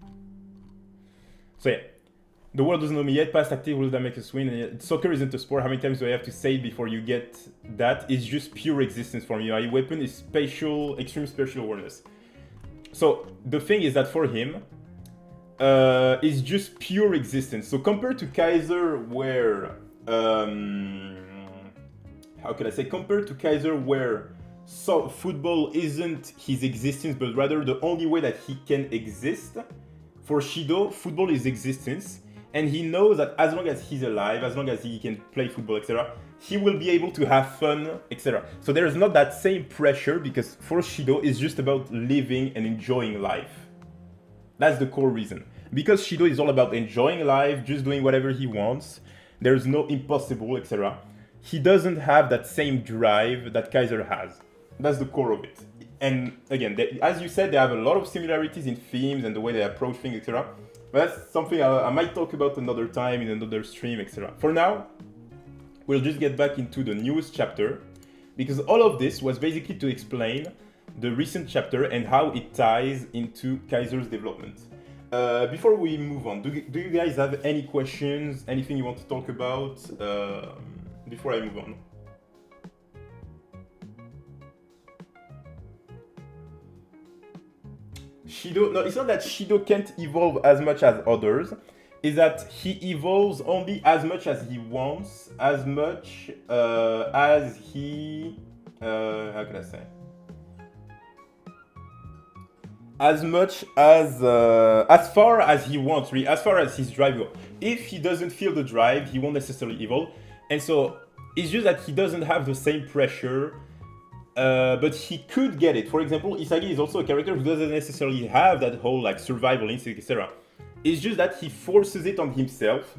So yeah, the world doesn't know me yet. Past active rules that make us win. Soccer isn't a sport. How many times do I have to say it before you get that? It's just pure existence for me. My weapon is extreme spatial awareness. So the thing is that for him, it's just pure existence. So compared to Kaiser, where how can I say? Compared to Kaiser, where football isn't his existence, but rather the only way that he can exist. For Shido, football is existence, and he knows that as long as he's alive, as long as he can play football, etc., he will be able to have fun, etc. So there is not that same pressure, because for Shido, it's just about living and enjoying life. That's the core reason. Because Shido is all about enjoying life, just doing whatever he wants, there's no impossible, etc. He doesn't have that same drive that Kaiser has. That's the core of it. And again, as you said, they have a lot of similarities in themes and the way they approach things, etc. But that's something I might talk about another time in another stream, etc. For now, we'll just get back into the newest chapter, because all of this was basically to explain the recent chapter and how it ties into Kaiser's development. Before we move on, do you guys have any questions, anything you want to talk about before I move on? Shido, no, it's not that Shido can't evolve as much as others. Is that he evolves only as much as he wants, as much as he, how can I say? As much as far as he wants, really, as far as his drive goes. If he doesn't feel the drive, he won't necessarily evolve. And so it's just that he doesn't have the same pressure, but he could get it. For example, Isagi is also a character who doesn't necessarily have that whole like survival instinct, etc. It's just that he forces it on himself.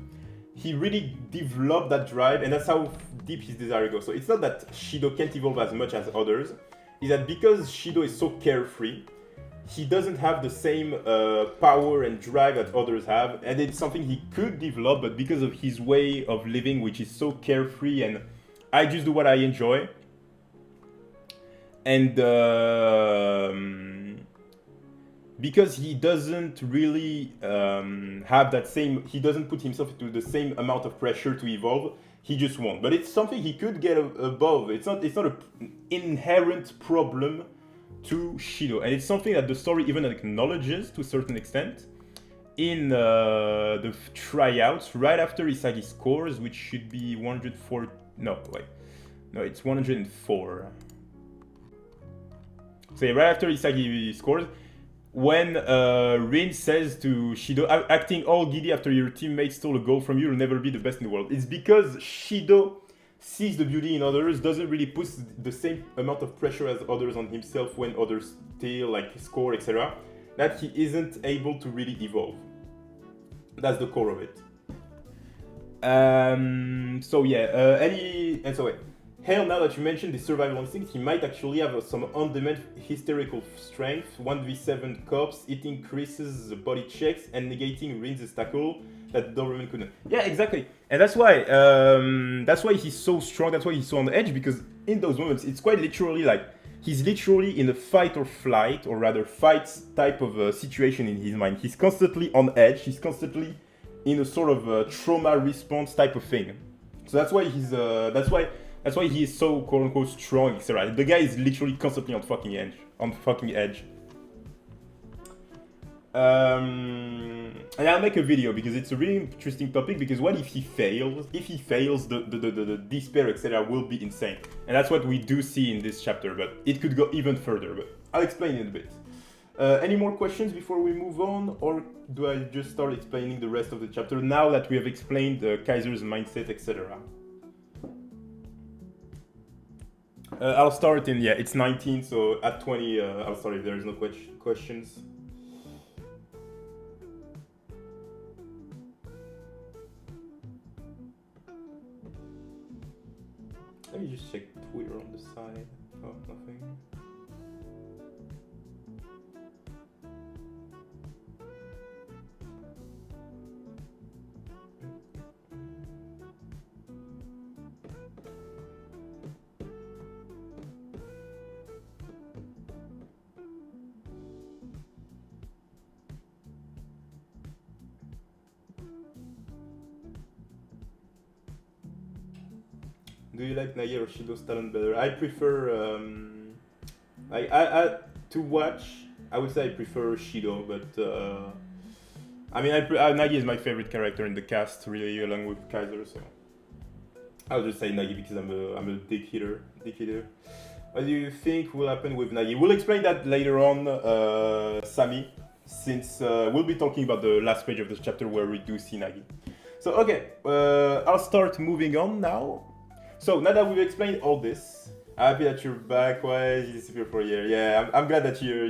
He really developed that drive, and that's how deep his desire goes. So it's not that Shido can't evolve as much as others. It's that because Shido is so carefree, he doesn't have the same power and drive that others have, and it's something he could develop, but because of his way of living, which is so carefree, and I just do what I enjoy, and because he doesn't really have that same, he doesn't put himself into the same amount of pressure to evolve, he just won't. But it's something he could get above. It's not an inherent problem to Shido, and it's something that the story even acknowledges to a certain extent in the tryouts right after Isagi scores, which should be 104. No, wait, no, it's 104. So yeah, right after Isagi scores, when Rin says to Shido, acting all giddy after your teammate stole a goal from you, you'll never be the best in the world. It's because Shido sees the beauty in others, doesn't really put the same amount of pressure as others on himself when others steal, like score, etc., that he isn't able to really evolve. That's the core of it. So yeah, Hell, now that you mentioned the survival instinct, he might actually have some on-demand hysterical strength, 1v7 cops, it increases the body checks and negating Rin's tackle that Doberman couldn't. Yeah, exactly. And that's why he's so strong, that's why he's so on the edge, because in those moments, it's quite literally like, he's literally in a fight or flight, or rather fight type of situation in his mind. He's constantly on edge, he's constantly in a sort of trauma response type of thing. So that's why he's, that's why he is so quote-unquote strong, etc. The guy is literally constantly on fucking edge. And I'll make a video because it's a really interesting topic, because what if he fails? If he fails, the despair, etc. will be insane. And that's what we do see in this chapter, but it could go even further, but I'll explain in a bit. Any more questions before we move on, or do I just start explaining the rest of the chapter now that we have explained Kaiser's mindset, etc.? I'll start in, yeah, it's 19, so at 20, I'll start if there is no questions. Let me just check Twitter on the side. Oh, nothing. Do you like Nagi or Shido's talent better? I prefer, to watch, I would say I prefer Shido, but I mean, Nagi is my favorite character in the cast, really, along with Kaiser, so I'll just say Nagi because I'm a dick hitter. What do you think will happen with Nagi? We'll explain that later on, Sammy, since we'll be talking about the last page of this chapter where we do see Nagi. So, okay, I'll start moving on now. So, now that we've explained all this, I'm happy that you're back. Why did you disappear for a year? Yeah, I'm glad that you're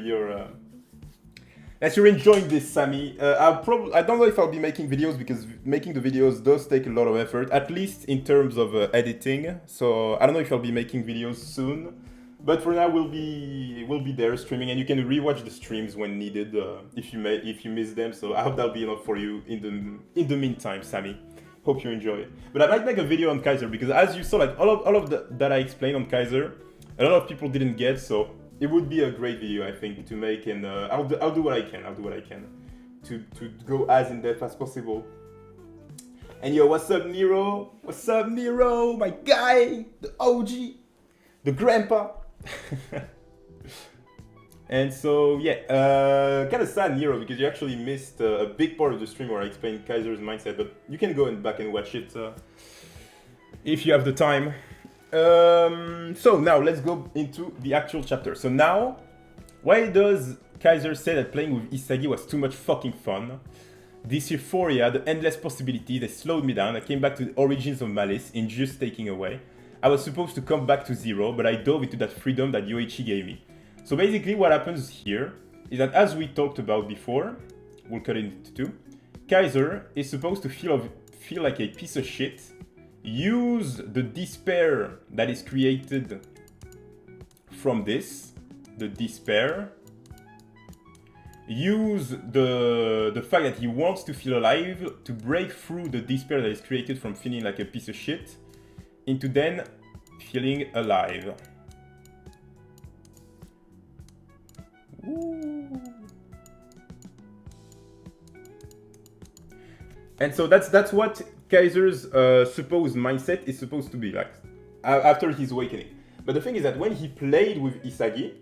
enjoying this, Sammy. I don't know if I'll be making videos, because making the videos does take a lot of effort, at least in terms of editing. So I don't know if I'll be making videos soon, but for now we'll be there streaming, and you can rewatch the streams when needed if you miss them. So I hope that'll be enough for you in the meantime, Sammy. Hope you enjoy it. But I might make a video on Kaiser, because as you saw, like all of that I explained on Kaiser, a lot of people didn't get, so it would be a great video, I think, to make, and I'll do what I can. I'll do what I can to go as in depth as possible. And yo, what's up, Nero? What's up, Nero? My guy, the OG, the grandpa. And so, yeah, kind of sad, Nero, because you actually missed a big part of the stream where I explained Kaiser's mindset, but you can go back and watch it if you have the time. So now let's go into the actual chapter. So now, why does Kaiser say that playing with Isagi was too much fucking fun? This euphoria, the endless possibility, they slowed me down. I came back to the origins of malice, injustice taking away. I was supposed to come back to zero, but I dove into that freedom that Yoichi gave me. So basically what happens here is that, as we talked about before, we'll cut it into two, Kaiser is supposed to feel like a piece of shit, use the despair that is created from this, the despair, use the fact that he wants to feel alive to break through the despair that is created from feeling like a piece of shit into then feeling alive. Ooh. And so that's what Kaiser's supposed mindset is supposed to be like after his awakening. But the thing is that when he played with Isagi,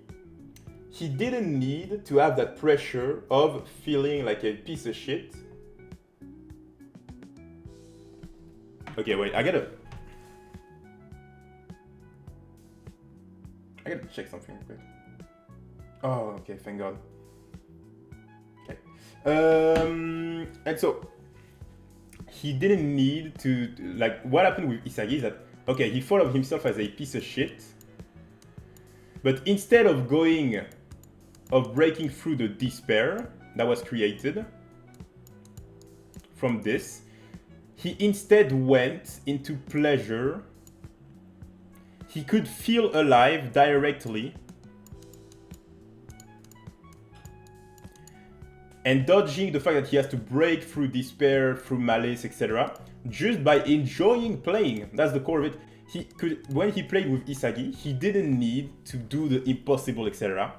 he didn't need to have that pressure of feeling like a piece of shit. Okay, wait, I gotta check something real quick. Oh, okay, thank God. Okay. And so, he didn't need to, like, what happened with Isagi is that, okay, he thought of himself as a piece of shit, but instead of breaking through the despair that was created from this, he instead went into pleasure. He could feel alive directly and dodging the fact that he has to break through despair, through malice, etc. just by enjoying playing. That's the core of it. When he played with Isagi, he didn't need to do the impossible, etc.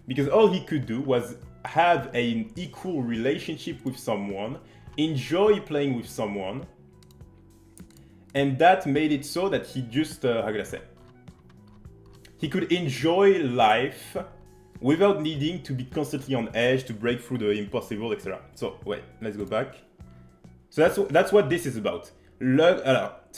because all he could do was have an equal relationship with someone, enjoy playing with someone, and that made it so that he just, how can I say? He could enjoy life without needing to be constantly on edge to break through the impossible, etc. So, wait, let's go back. So that's what this is about. That's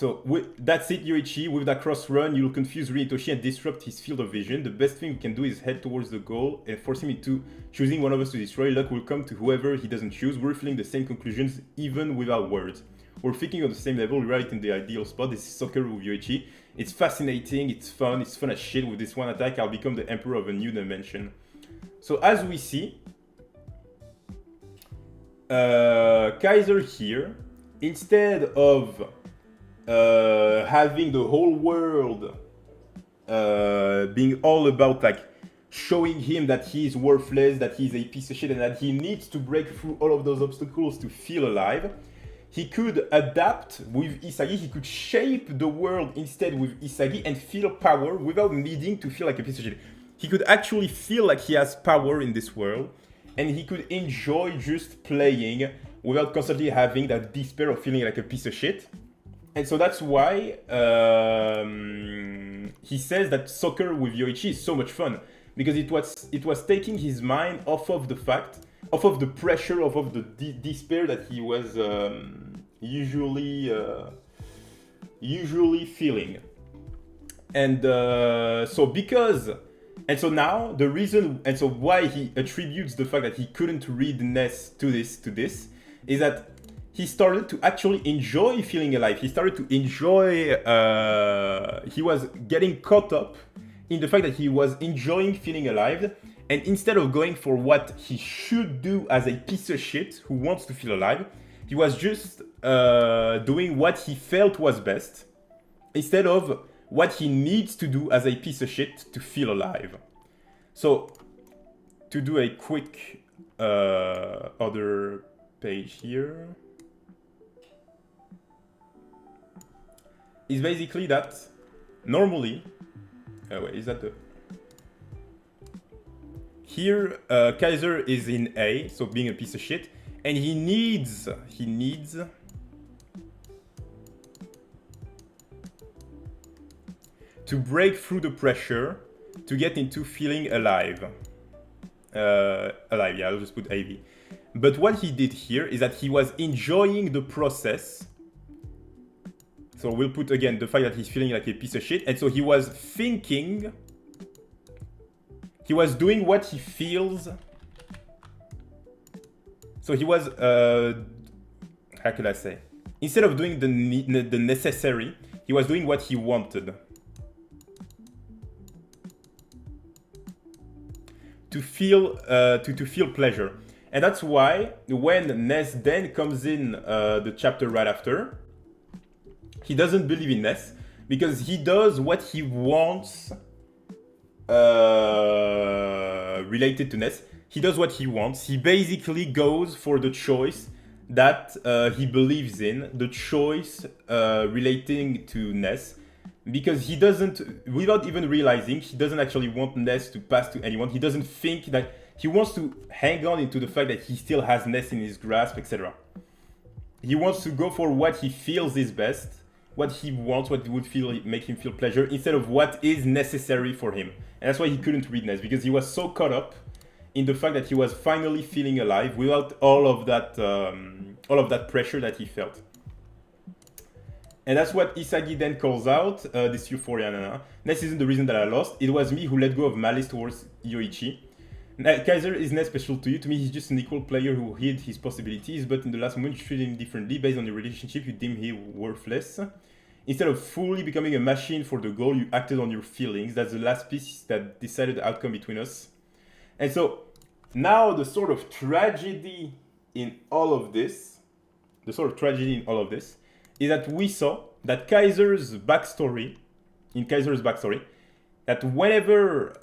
it, Yoichi. With that cross run, you'll confuse Rinitoshi and disrupt his field of vision. The best thing we can do is head towards the goal and force him into choosing one of us to destroy. Luck will come to whoever he doesn't choose. We're feeling the same conclusions even without words. We're thinking on the same level, we're right in the ideal spot. This is soccer with Yoichi. It's fascinating, it's fun as shit. With this one attack, I'll become the emperor of a new dimension. So as we see, Kaiser here, instead of having the whole world being all about like showing him that he's worthless, that he's a piece of shit, and that he needs to break through all of those obstacles to feel alive, he could adapt with Isagi. He could shape the world instead with Isagi and feel power without needing to feel like a piece of shit. He could actually feel like he has power in this world, and he could enjoy just playing without constantly having that despair of feeling like a piece of shit. And so that's why he says that soccer with Yoichi is so much fun, because it was taking his mind off of the pressure, off of the despair that he was usually feeling. And so now the reason, and so why he attributes the fact that he couldn't read Ness to this is that he started to actually enjoy feeling alive. He started to enjoy, he was getting caught up in the fact that he was enjoying feeling alive, and instead of going for what he should do as a piece of shit who wants to feel alive, he was just doing what he felt was best, instead of what he needs to do as a piece of shit to feel alive. So, to do a quick other page here, is basically that normally, wait, is that the... Here, Kaiser is in A, so being a piece of shit, and he needs to break through the pressure to get into feeling alive. alive. Yeah, I'll just put AV. But what he did here is that he was enjoying the process. So we'll put again the fact that he's feeling like a piece of shit. And so he was thinking, he was doing what he feels. So he was, how could I say? Instead of doing the necessary, he was doing what he wanted. To feel pleasure. And that's why when Ness then comes in the chapter right after, he doesn't believe in Ness because he does what he wants related to Ness. He does what he wants. He basically goes for the choice that he believes in, the choice relating to Ness, because he doesn't, without even realizing, he doesn't actually want Ness to pass to anyone. He doesn't think that, he wants to hang on into the fact that he still has Ness in his grasp, etc. He wants to go for what he feels is best, what he wants, what would make him feel pleasure, instead of what is necessary for him. And that's why he couldn't read Ness, because he was so caught up in the fact that he was finally feeling alive without all of that pressure that he felt. And that's what Isagi then calls out, this euphoria. Nana. Ness isn't the reason that I lost. It was me who let go of malice towards Yoichi. Kaiser is not special to you. To me, he's just an equal player who hid his possibilities, but in the last moment, you treated him differently. Based on your relationship, you deemed him worthless. Instead of fully becoming a machine for the goal, you acted on your feelings. That's the last piece that decided the outcome between us. And so, now the sort of tragedy in all of this, is that we saw that Kaiser's backstory, that whenever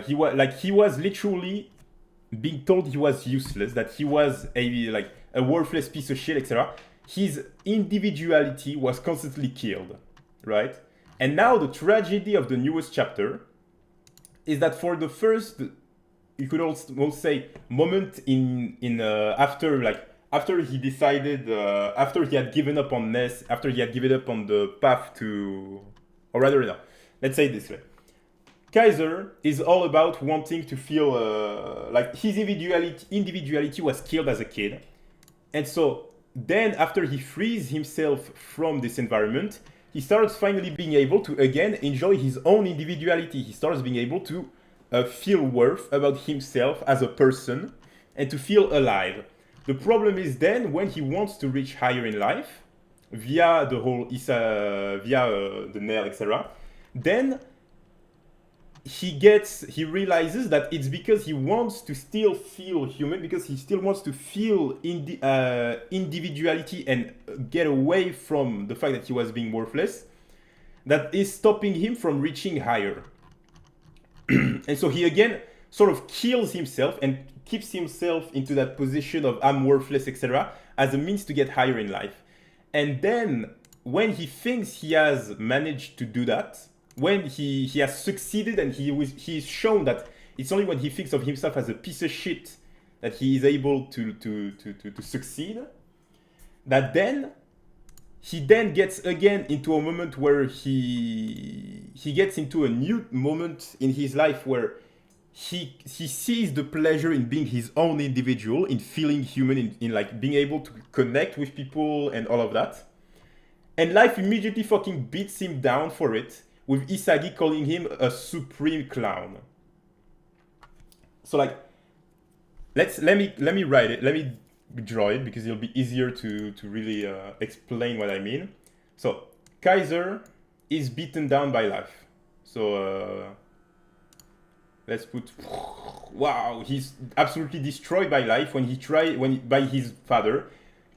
he was literally being told he was useless, that he was a worthless piece of shit, etc. His individuality was constantly killed, right? And now the tragedy of the newest chapter is that for the first, you could also say, moment after he decided, after he had given up on Ness, after he had given up on the path to, or rather, no, let's say it this way. Kaiser is all about wanting to feel like his individuality was killed as a kid. And so then after he frees himself from this environment, he starts finally being able to again enjoy his own individuality. He starts being able to feel worth about himself as a person and to feel alive. The problem is then when he wants to reach higher in life via the whole the Nair, etc. Then he realizes that it's because he wants to still feel human, because he still wants to feel individuality and get away from the fact that he was being worthless, that is stopping him from reaching higher. And so he again sort of kills himself and keeps himself into that position of I'm worthless, etc., as a means to get higher in life. And then when he thinks he has managed to do that, when he has succeeded and he's shown that it's only when he thinks of himself as a piece of shit that he is able to succeed, that then he then gets again into a moment where he gets into a new moment in his life where he sees the pleasure in being his own individual, in feeling human, in like being able to connect with people and all of that. And life immediately fucking beats him down for it, with Isagi calling him a supreme clown. So like, let me write it, let me draw it, because it'll be easier to really explain what I mean. So, Kaiser is beaten down by life. So, let's put, wow, he's absolutely destroyed by life by his father.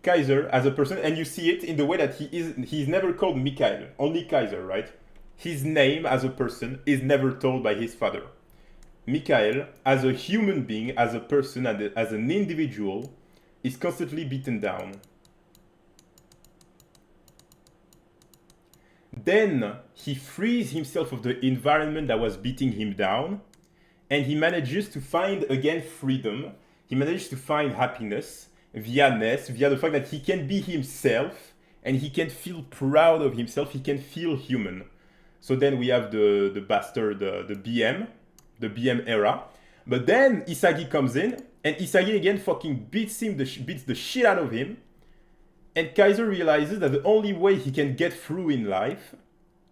Kaiser as a person, and you see it in the way that he's never called Mikhail, only Kaiser, right? His name as a person is never told by his father. Mikhail, as a human being, as a person, as an individual, is constantly beaten down. Then he frees himself of the environment that was beating him down, and he manages to find again freedom. He manages to find happiness via Ness, via the fact that he can be himself and he can feel proud of himself, he can feel human. So then we have the bastard, the BM era. But then Isagi comes in, and Isagi again fucking beats the shit out of him. And Kaiser realizes that the only way he can get through in life,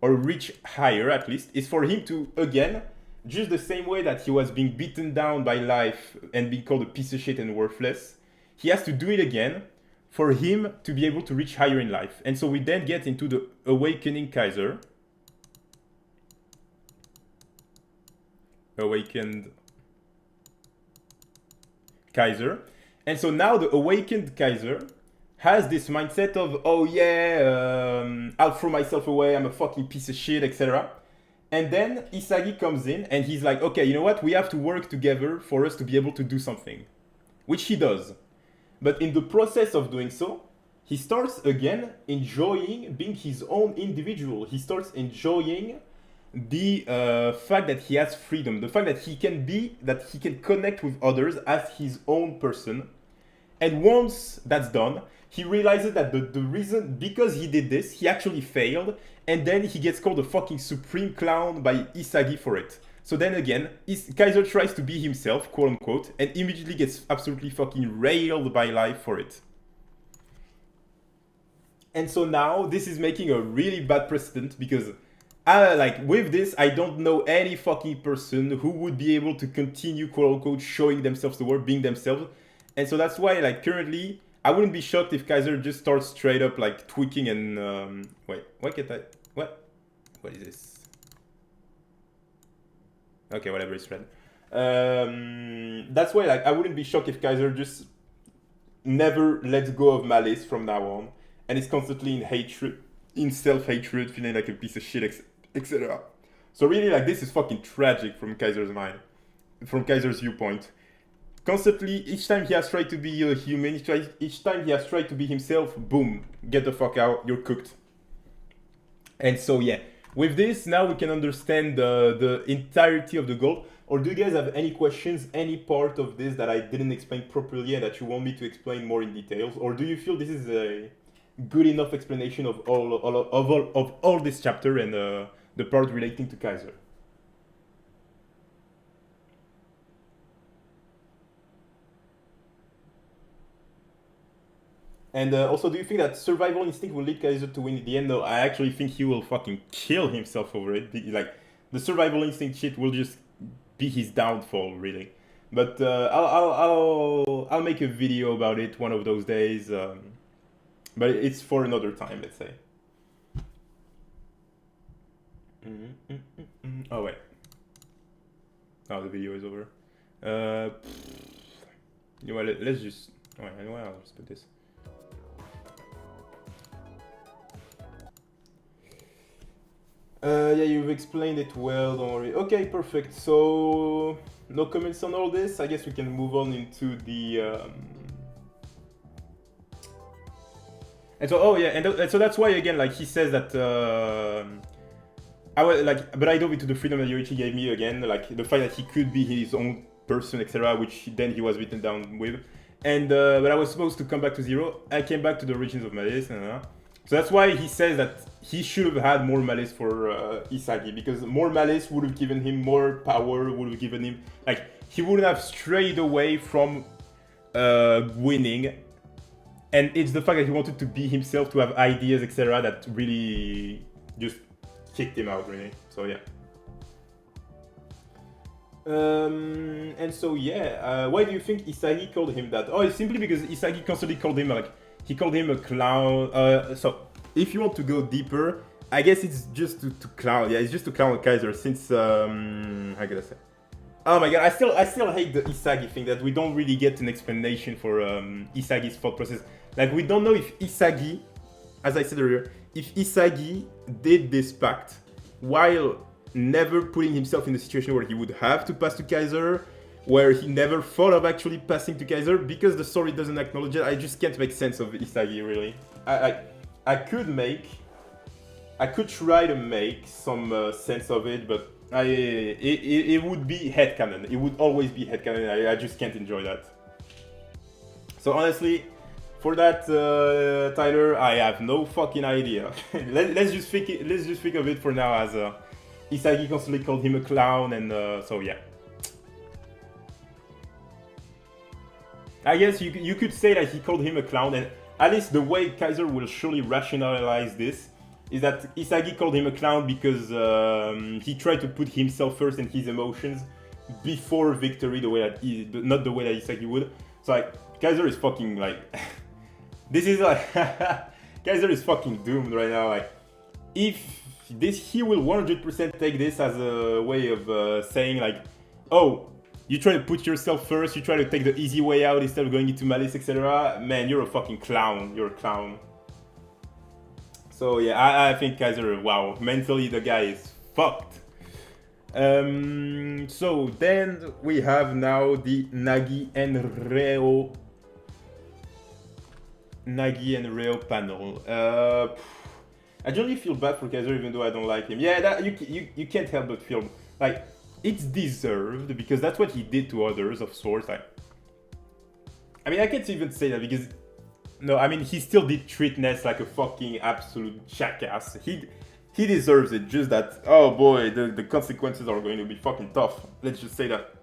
or reach higher at least, is for him to, again, just the same way that he was being beaten down by life and being called a piece of shit and worthless, he has to do it again for him to be able to reach higher in life. And so we then get into the awakening Kaiser. Awakened Kaiser. And so now the awakened Kaiser has this mindset of, oh yeah, I'll throw myself away, I'm a fucking piece of shit, etc. And then Isagi comes in and he's like, okay, you know what? We have to work together for us to be able to do something. Which he does. But in the process of doing so, he starts again enjoying being his own individual. He starts enjoying the fact that he has freedom, the fact that he can connect with others as his own person. And once that's done, he realizes that the reason, because he did this, he actually failed, and then he gets called a fucking supreme clown by Isagi for it. So then again, Kaiser tries to be himself, quote unquote, and immediately gets absolutely fucking railed by life for it. And so now this is making a really bad precedent, because with this, I don't know any fucking person who would be able to continue, quote unquote, showing themselves the world, being themselves. And so that's why, like, currently, I wouldn't be shocked if Kaiser just starts straight up, like, tweaking and, wait, what is this? Okay, whatever, it's red. That's why, like, I wouldn't be shocked if Kaiser just never lets go of malice from now on, and is constantly in hatred, in self-hatred, feeling like a piece of shit, etc. So really, like, this is fucking tragic from Kaiser's mind, from Kaiser's viewpoint. Constantly, each time he has tried to be a human, each time he has tried to be himself, boom, get the fuck out, you're cooked. And so, yeah, with this, now we can understand the entirety of the goal. Or do you guys have any questions, any part of this that I didn't explain properly and that you want me to explain more in details? Or do you feel this is a good enough explanation of all this chapter and the part relating to Kaiser? And also, do you think that survival instinct will lead Kaiser to win at the end? No, I actually think he will fucking kill himself over it. Like, the survival instinct shit will just be his downfall, really. But I'll make a video about it one of those days. But it's for another time, let's say. Oh wait. Oh, the video is over. You know what? Let's just. Oh, anyway, I'll just put this. Yeah, you've explained it well, don't worry. Okay, perfect. So, no comments on all this. I guess we can move on into the... And so, oh yeah, and so that's why, again, like, he says that... but I dove into the freedom that Yoichi gave me, again, like, the fact that he could be his own person, etc., which then he was beaten down with. And, but I was supposed to come back to zero. I came back to the origins of malice, So that's why he says that he should have had more malice for Isagi, because more malice would have given him more power, would have given him, like, he wouldn't have strayed away from winning. And it's the fact that he wanted to be himself, to have ideas, etc., that really just kicked him out, really. So yeah. And so yeah, why do you think Isagi called him that? Oh, it's simply because Isagi constantly called him, like, he called him a clown. So if you want to go deeper, I guess it's just to clown. Yeah, it's just to clown Kaiser since how can I say? Oh my god, I still hate the Isagi thing, that we don't really get an explanation for Isagi's thought process. Like, we don't know if Isagi, as I said earlier, if Isagi did this pact while never putting himself in a situation where he would have to pass to Kaiser, where he never thought of actually passing to Kaiser, because the story doesn't acknowledge it. I just can't make sense of Isagi, really. I could try to make some sense of it, but it would be headcanon. It would always be headcanon. I just can't enjoy that. So honestly, for that, Tyler, I have no fucking idea. let's just think of it for now as Isagi constantly called him a clown, and so yeah. I guess you could say that he called him a clown, and at least the way Kaiser will surely rationalize this is that Isagi called him a clown because he tried to put himself first and his emotions before victory, the way that not the way that Isagi would. So like Kaiser is fucking like this is like Kaiser is fucking doomed right now. Like if this, he will 100% take this as a way of saying like, oh, you try to put yourself first, you try to take the easy way out instead of going into malice, etc. Man, you're a fucking clown. You're a clown. So yeah, I think Kaiser, wow, mentally the guy is fucked. So then we have now the Nagi and Reo panel. I generally feel bad for Kaiser even though I don't like him. Yeah, that you can't help but feel like it's deserved because that's what he did to others of sorts. Like, I mean, I can't even say that because no, I mean he still did treat Ness like a fucking absolute jackass. He deserves it. Just that, oh boy, the consequences are going to be fucking tough. Let's just say that.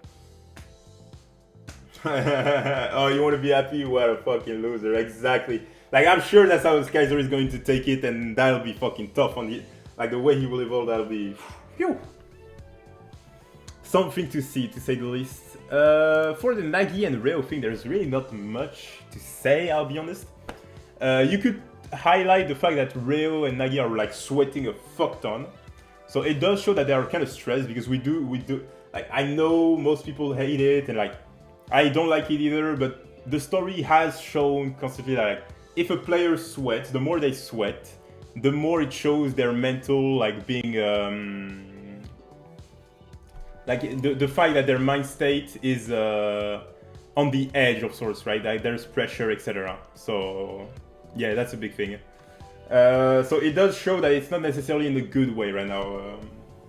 Oh, you want to be happy? What a fucking loser. Exactly. Like, I'm sure that's how Kaiser is going to take it, and that'll be fucking tough on the... Like, the way he will evolve, that'll be... Phew. Something to see, to say the least. For the Nagi and Reo thing, there's really not much to say, I'll be honest. You could highlight the fact that Reo and Nagi are, like, sweating a fuck ton. So it does show that they are kind of stressed, because we do... Like, I know most people hate it, and, like, I don't like it either, but the story has shown constantly that, like, if a player sweats, the more they sweat, the more it shows their mental, like, being, like, the fact that their mind state is on the edge of sorts, right? Like, there's pressure, etc. So, yeah, that's a big thing. So it does show that it's not necessarily in a good way right now,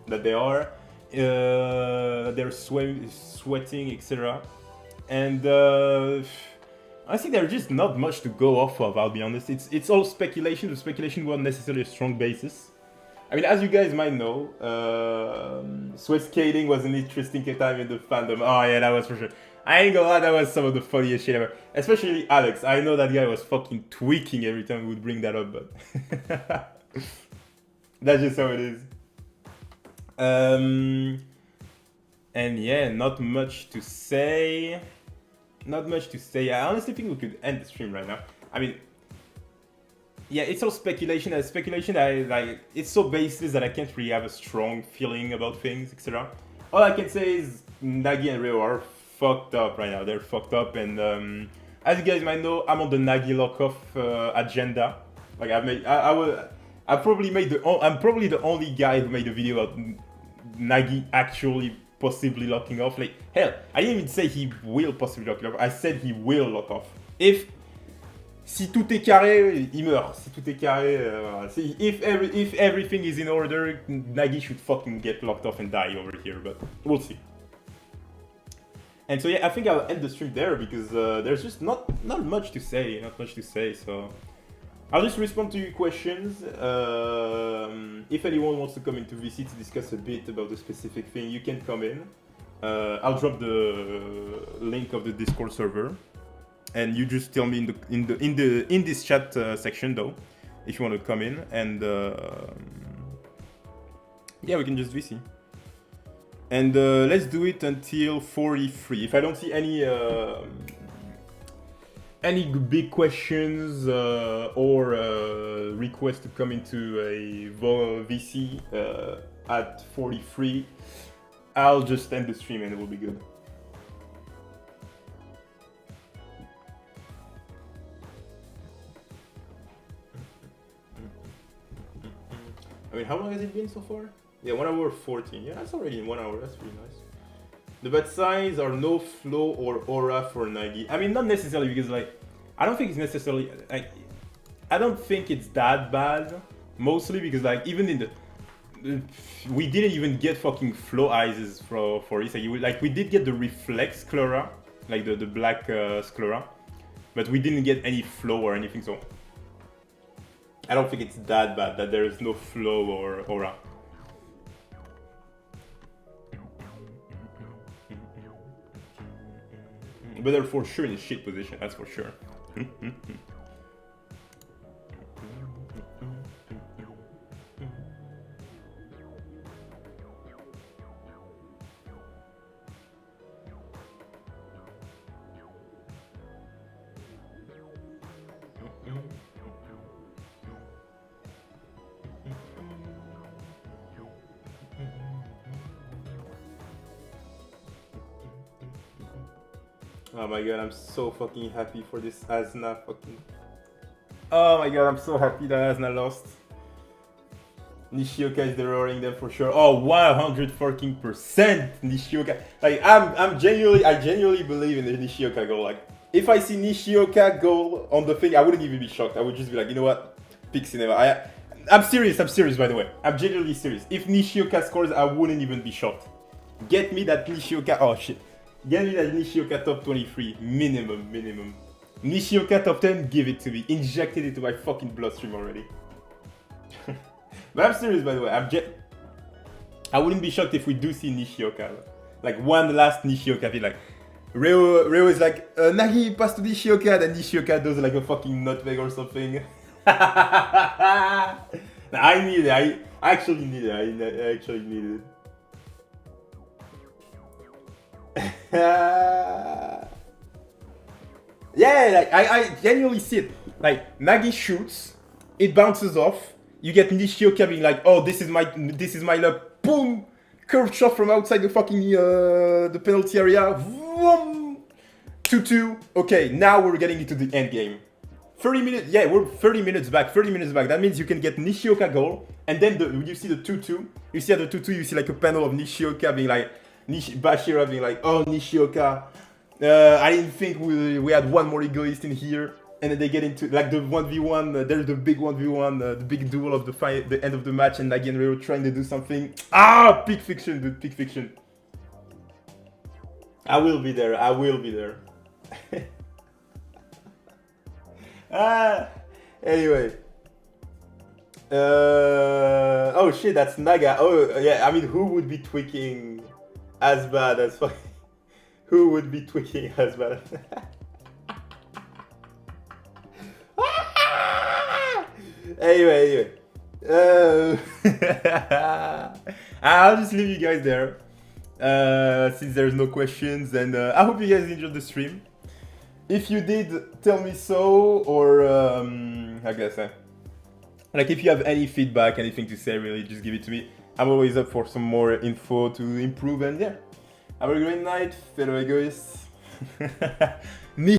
that they are, that they're sweating, etc. And I think there's just not much to go off of, I'll be honest. It's all speculation. The speculation wasn't necessarily a strong basis. I mean, as you guys might know, sweat skating was an interesting time in the fandom. Oh yeah, that was for sure. I ain't gonna lie, that was some of the funniest shit ever. Especially Alex. I know that guy was fucking tweaking every time we would bring that up, but... That's just how it is. And yeah, not much to say. Not much to say. I honestly think we could end the stream right now. I mean, yeah, it's all speculation. Speculation, it's so baseless that I can't really have a strong feeling about things, etc. All I can say is Nagi and Reo are fucked up right now. They're fucked up, and as you guys might know, I'm on the Nagi lock-off agenda. Like I'm probably the only guy who made a video about Nagi actually possibly locking off. Like, hell, I didn't even say he will possibly lock off. I said he will lock off. Si tout est carré, il meurt. Si tout est carré, if everything is in order, Nagi should fucking get locked off and die over here, but we'll see. And so yeah, I think I'll end the stream there because there's just not much to say, so I'll just respond to your questions. If anyone wants to come into VC to discuss a bit about the specific thing, you can come in. I'll drop the link of the Discord server, and you just tell me in this chat section though, if you want to come in, and yeah, we can just VC. And let's do it until 43. If I don't see any big questions or requests to come into a VC at 43, I'll just end the stream and it will be good. I mean, how long has it been so far? Yeah, 1 hour 14. Yeah, that's already in 1 hour. That's pretty nice. The bad signs are no flow or aura for Nagi. I mean, not necessarily because, like, I don't think it's necessarily, like, I don't think it's that bad. Mostly because, like, even in we didn't even get fucking flow eyes for Isagi. Like, we did get the reflex sclera, like the black sclera, but we didn't get any flow or anything, so I don't think it's that bad that there is no flow or aura. But they're for sure in a shit position, that's for sure. Oh my god, I'm so fucking happy for this Asna fucking... Oh my god, I'm so happy that Asna lost. Nishioka is roaring them for sure. Oh, 100% Nishioka. Like, I genuinely believe in the Nishioka goal. Like, if I see Nishioka goal on the thing, I wouldn't even be shocked. I would just be like, you know what? Pick cinema. I'm serious by the way. I'm genuinely serious. If Nishioka scores, I wouldn't even be shocked. Get me that Nishioka, oh shit. Get me that Nishioka top 23, minimum. Nishioka top 10, give it to me. Inject it into my fucking bloodstream already. But I'm serious by the way, I wouldn't be shocked if we do see Nishioka. Like one last Nishioka be like, Reo is like, Nagi, pass to Nishioka, then Nishioka does like a fucking nutmeg or something. I need it, I actually need it, I actually need it. Yeah, like I genuinely see it. Like Nagi shoots, it bounces off. You get Nishioka being like, "Oh, this is my luck." Boom, curved shot from outside the fucking the penalty area. Vroom, 2-2. Okay, now we're getting into the end game. 30 minutes. Yeah, we're 30 minutes back. 30 minutes back. That means you can get Nishioka goal, and then you see the 2-2. You see at the 2-2, you see like a panel of Nishioka being like. Bashira being like, oh, Nishioka, I didn't think we had one more egoist in here. And then they get into like the 1v1, there's the big 1v1, the big duel of the fight, the end of the match, and Nagi and Reo trying to do something. Ah, peak fiction, dude, peak fiction. I will be there. Anyway. Oh shit, that's Naga. Oh, yeah, I mean, who would be tweaking as bad as fucking... Who would be tweaking as bad? Anyway. I'll just leave you guys there. Since there's no questions, and I hope you guys enjoyed the stream. If you did, tell me so, or how can I say? Like, if you have any feedback, anything to say, really, just give it to me. I'm always up for some more info to improve, and yeah. Have a great night, fellow egoists.